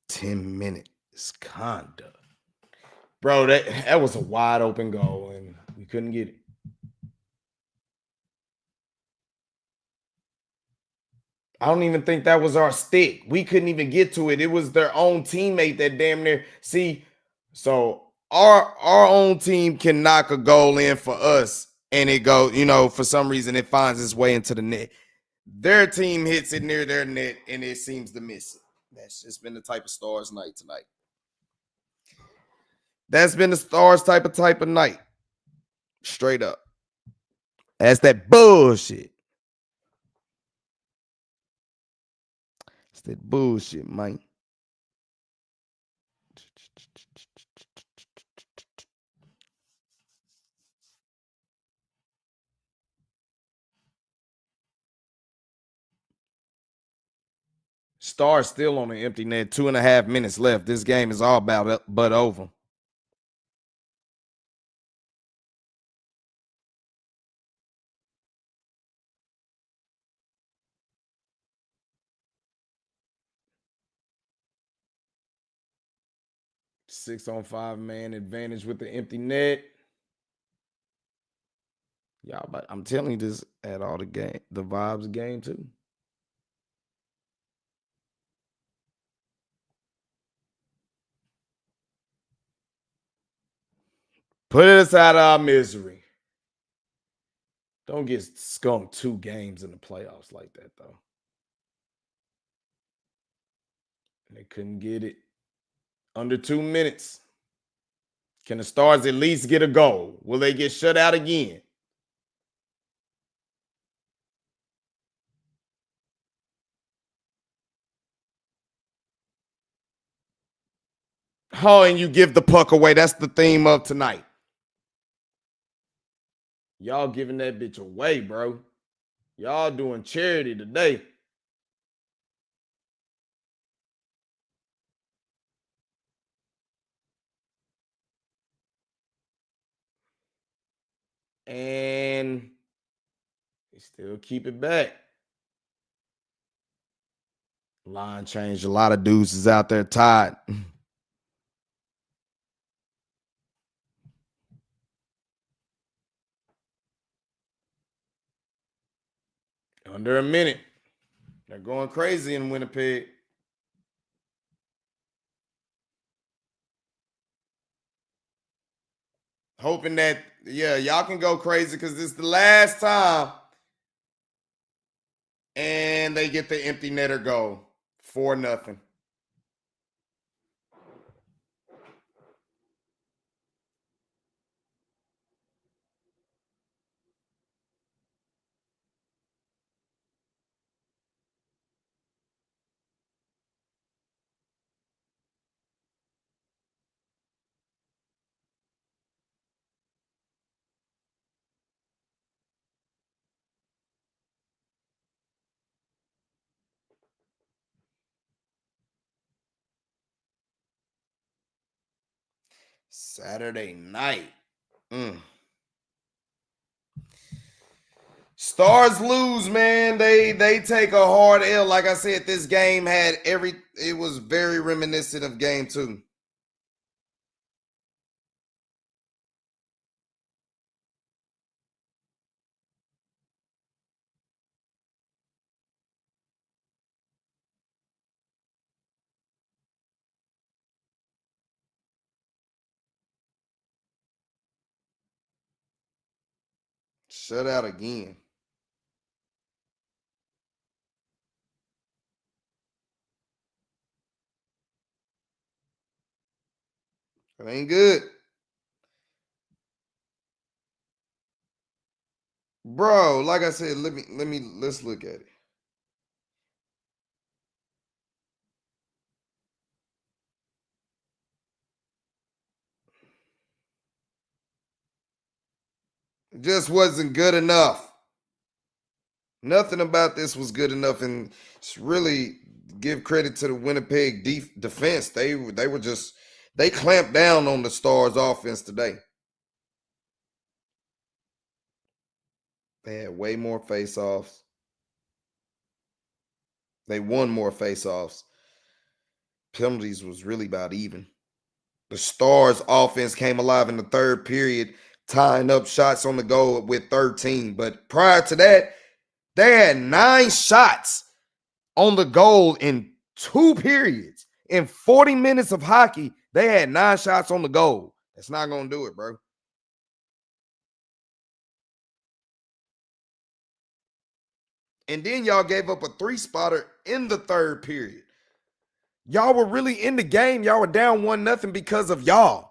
$10 conduct. Bro, that was a wide open goal and we couldn't get it. I don't even think that was our stick. We couldn't even get to it. It was their own teammate that damn near. See, so our own team can knock a goal in for us and it goes, for some reason it finds its way into the net. Their team hits it near their net and it seems to miss it. That's just been the type of Stars night tonight. That's been the Stars type of night. Straight up. That's that bullshit. It's that bullshit, man. Stars still on the empty net. 2.5 minutes left. This game is all about but over. Six on 5 man advantage with the empty net. Y'all, but I'm telling you, this at all the vibes of game 2. Put us out of our misery. Don't get skunked 2 games in the playoffs like that, though. They couldn't get it. Under 2 minutes. Can the Stars at least get a goal? Will they get shut out again? Oh, and you give the puck away. That's the theme of tonight. Y'all giving that bitch away, bro. Y'all doing charity today. And they still keep it back. Line change. A lot of dudes is out there tied. Under a minute. They're going crazy in Winnipeg. Hoping that, y'all can go crazy because this is the last time. And they get the empty netter goal. 4-0. Saturday night. Stars lose, man. They take a hard L. Like I said, this game it was very reminiscent of game 2. Shut out again. It ain't good. Bro, like I said, let's look at it. It just wasn't good enough. Nothing about this was good enough, and it's really give credit to the Winnipeg defense. They clamped down on the Stars offense today. They had way more faceoffs. They won more faceoffs. Penalties was really about even. The Stars offense came alive in the third period, tying up shots on the goal with 13. But prior to that, they had 9 shots on the goal in 2 periods. In 40 minutes of hockey, they had 9 shots on the goal. That's not going to do it, bro. And then y'all gave up a 3-spotter in the third period. Y'all were really in the game. Y'all were down 1-0 because of y'all.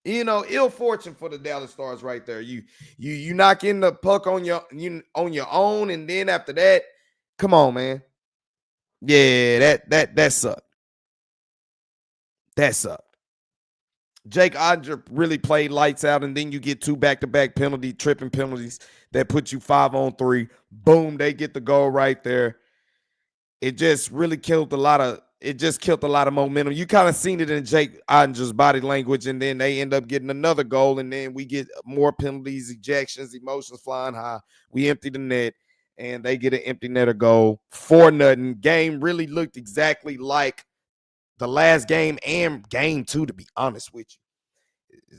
Ill fortune for the Dallas Stars right there. You knock in the puck on your own, and then after that, come on, man. Yeah, that sucked. That sucked. Jake Oettinger really played lights out, and then you get 2 back-to-back tripping penalties that put you 5-on-3. Boom, they get the goal right there. It just really killed a lot of momentum. You kind of seen it in Jake Ottinger's body language, and then they end up getting another goal, and then we get more penalties, ejections, emotions flying high. We empty the net, and they get an empty netter goal. 4-0. Game really looked exactly like the last game and game 2, to be honest with you.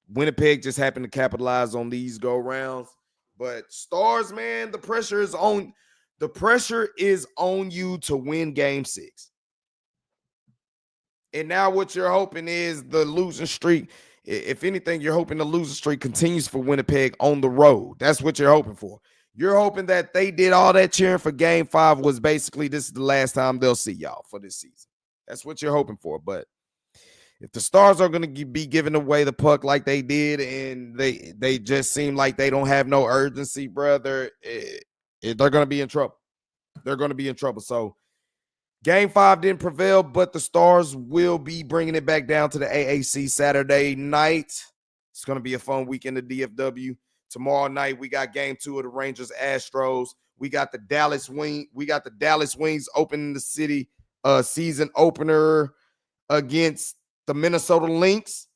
Winnipeg just happened to capitalize on these go rounds. But Stars, man, the pressure is on you to win game 6. And now what you're hoping is the losing streak. If anything, you're hoping the losing streak continues for Winnipeg on the road. That's what you're hoping for. You're hoping that they did all that cheering for game 5 was basically this is the last time they'll see y'all for this season. That's what you're hoping for. But if the Stars are going to be giving away the puck like they did, and they just seem like they don't have no urgency, brother, they're going to be in trouble. They're going to be in trouble. So game 5 didn't prevail, but the Stars will be bringing it back down to the AAC Saturday night. It's going to be a fun weekend at DFW. Tomorrow night, we got game 2 of the Rangers-Astros. We got the Dallas Wings opening the city season opener against the Minnesota Lynx.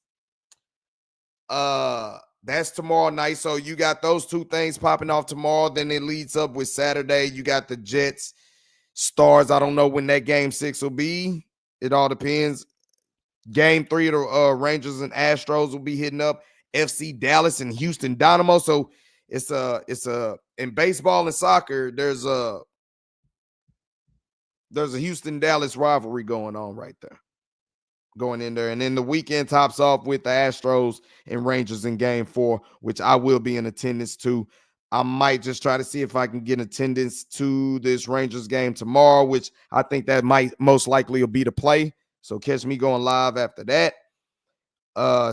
That's tomorrow night. So you got those two things popping off tomorrow. Then it leads up with Saturday. You got the Jets, Stars. I don't know when that game 6 will be. It all depends. Game 3 of the Rangers and Astros will be hitting up. FC Dallas and Houston Dynamo. So it's a in baseball and soccer, there's a Houston Dallas rivalry going on right there. Going in there. And then the weekend tops off with the Astros and Rangers in game 4, which I will be in attendance to. I might just try to see if I can get attendance to this Rangers game tomorrow, which I think that might most likely will be the play. So catch me going live after that.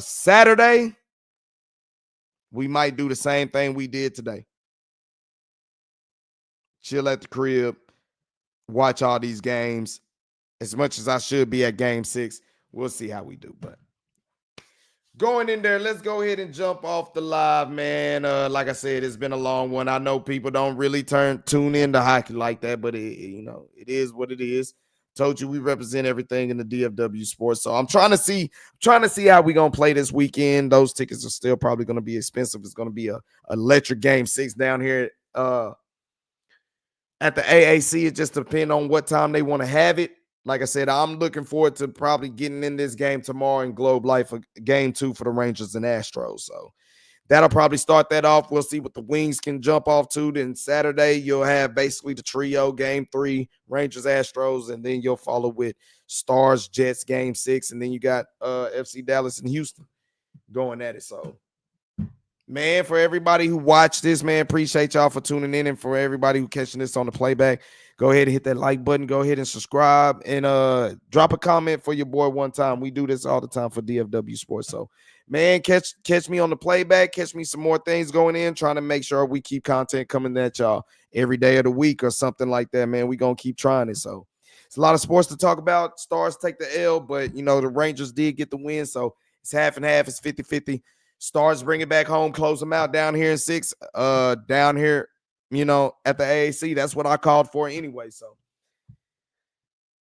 Saturday, we might do the same thing we did today. Chill at the crib, watch all these games. As much as I should be at game 6, we'll see how we do. But going in there, let's go ahead and jump off the live, man. Like I said, it's been a long one. I know people don't really tune into hockey like that, but it is what it is. Told you we represent everything in the DFW sports. So I'm trying to see how we gonna play this weekend. Those tickets are still probably gonna be expensive. It's gonna be a electric game 6 down here at the AAC. It just depends on what time they want to have it. Like I said, I'm looking forward to probably getting in this game tomorrow in Globe Life, game 2 for the Rangers and Astros. So that'll probably start that off. We'll see what the Wings can jump off to. Then Saturday, you'll have basically the trio, game 3, Rangers, Astros, and then you'll follow with Stars, Jets, game 6, and then you got FC Dallas and Houston going at it. So, man, for everybody who watched this, man, appreciate y'all for tuning in, and for everybody who catching this on the playback, go ahead and hit that like button. Go ahead and subscribe, and drop a comment for your boy one time. We do this all the time for DFW Sports. So, man, catch me on the playback. Catch me some more things going in, trying to make sure we keep content coming at y'all every day of the week or something like that, man. We're going to keep trying it. So it's a lot of sports to talk about. Stars take the L, but, the Rangers did get the win. So it's half and half. It's 50-50. Stars bring it back home, close them out down here in 6, down here, at the AAC. That's what I called for anyway. So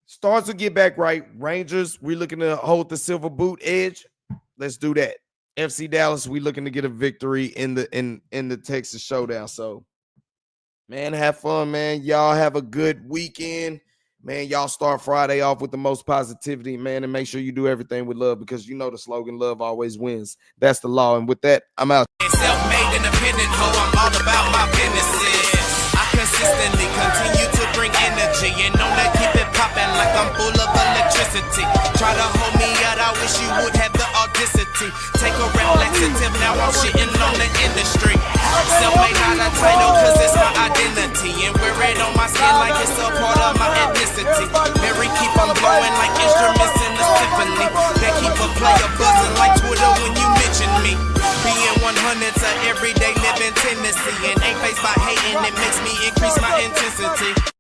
Stars will get back right. Rangers, we're looking to hold the silver boot edge. Let's do that. FC Dallas, we looking to get a victory in the Texas Showdown. So, man, have fun, man. Y'all have a good weekend. Man, y'all start Friday off with the most positivity, man, and make sure you do everything with love, because the slogan, love always wins. That's the law. And with that, I'm out. Self-made independent, I'm all about my businesses. I consistently continue to bring energy and know that keep it popping like I'm full of electricity. Try to hold me out, I wish you would have the audacity. Take a reflexive, now I'm shitting on the industry. Self-made, not a title, cause it's my identity. And wear it on my skin like it's a part of my ethnicity. Mary keep on blowing like instruments in a symphony. That keep a player buzzing like Twitter when you mention me. Being 100's a everyday living tendency, and ain't faced by hating, it makes me increase my intensity.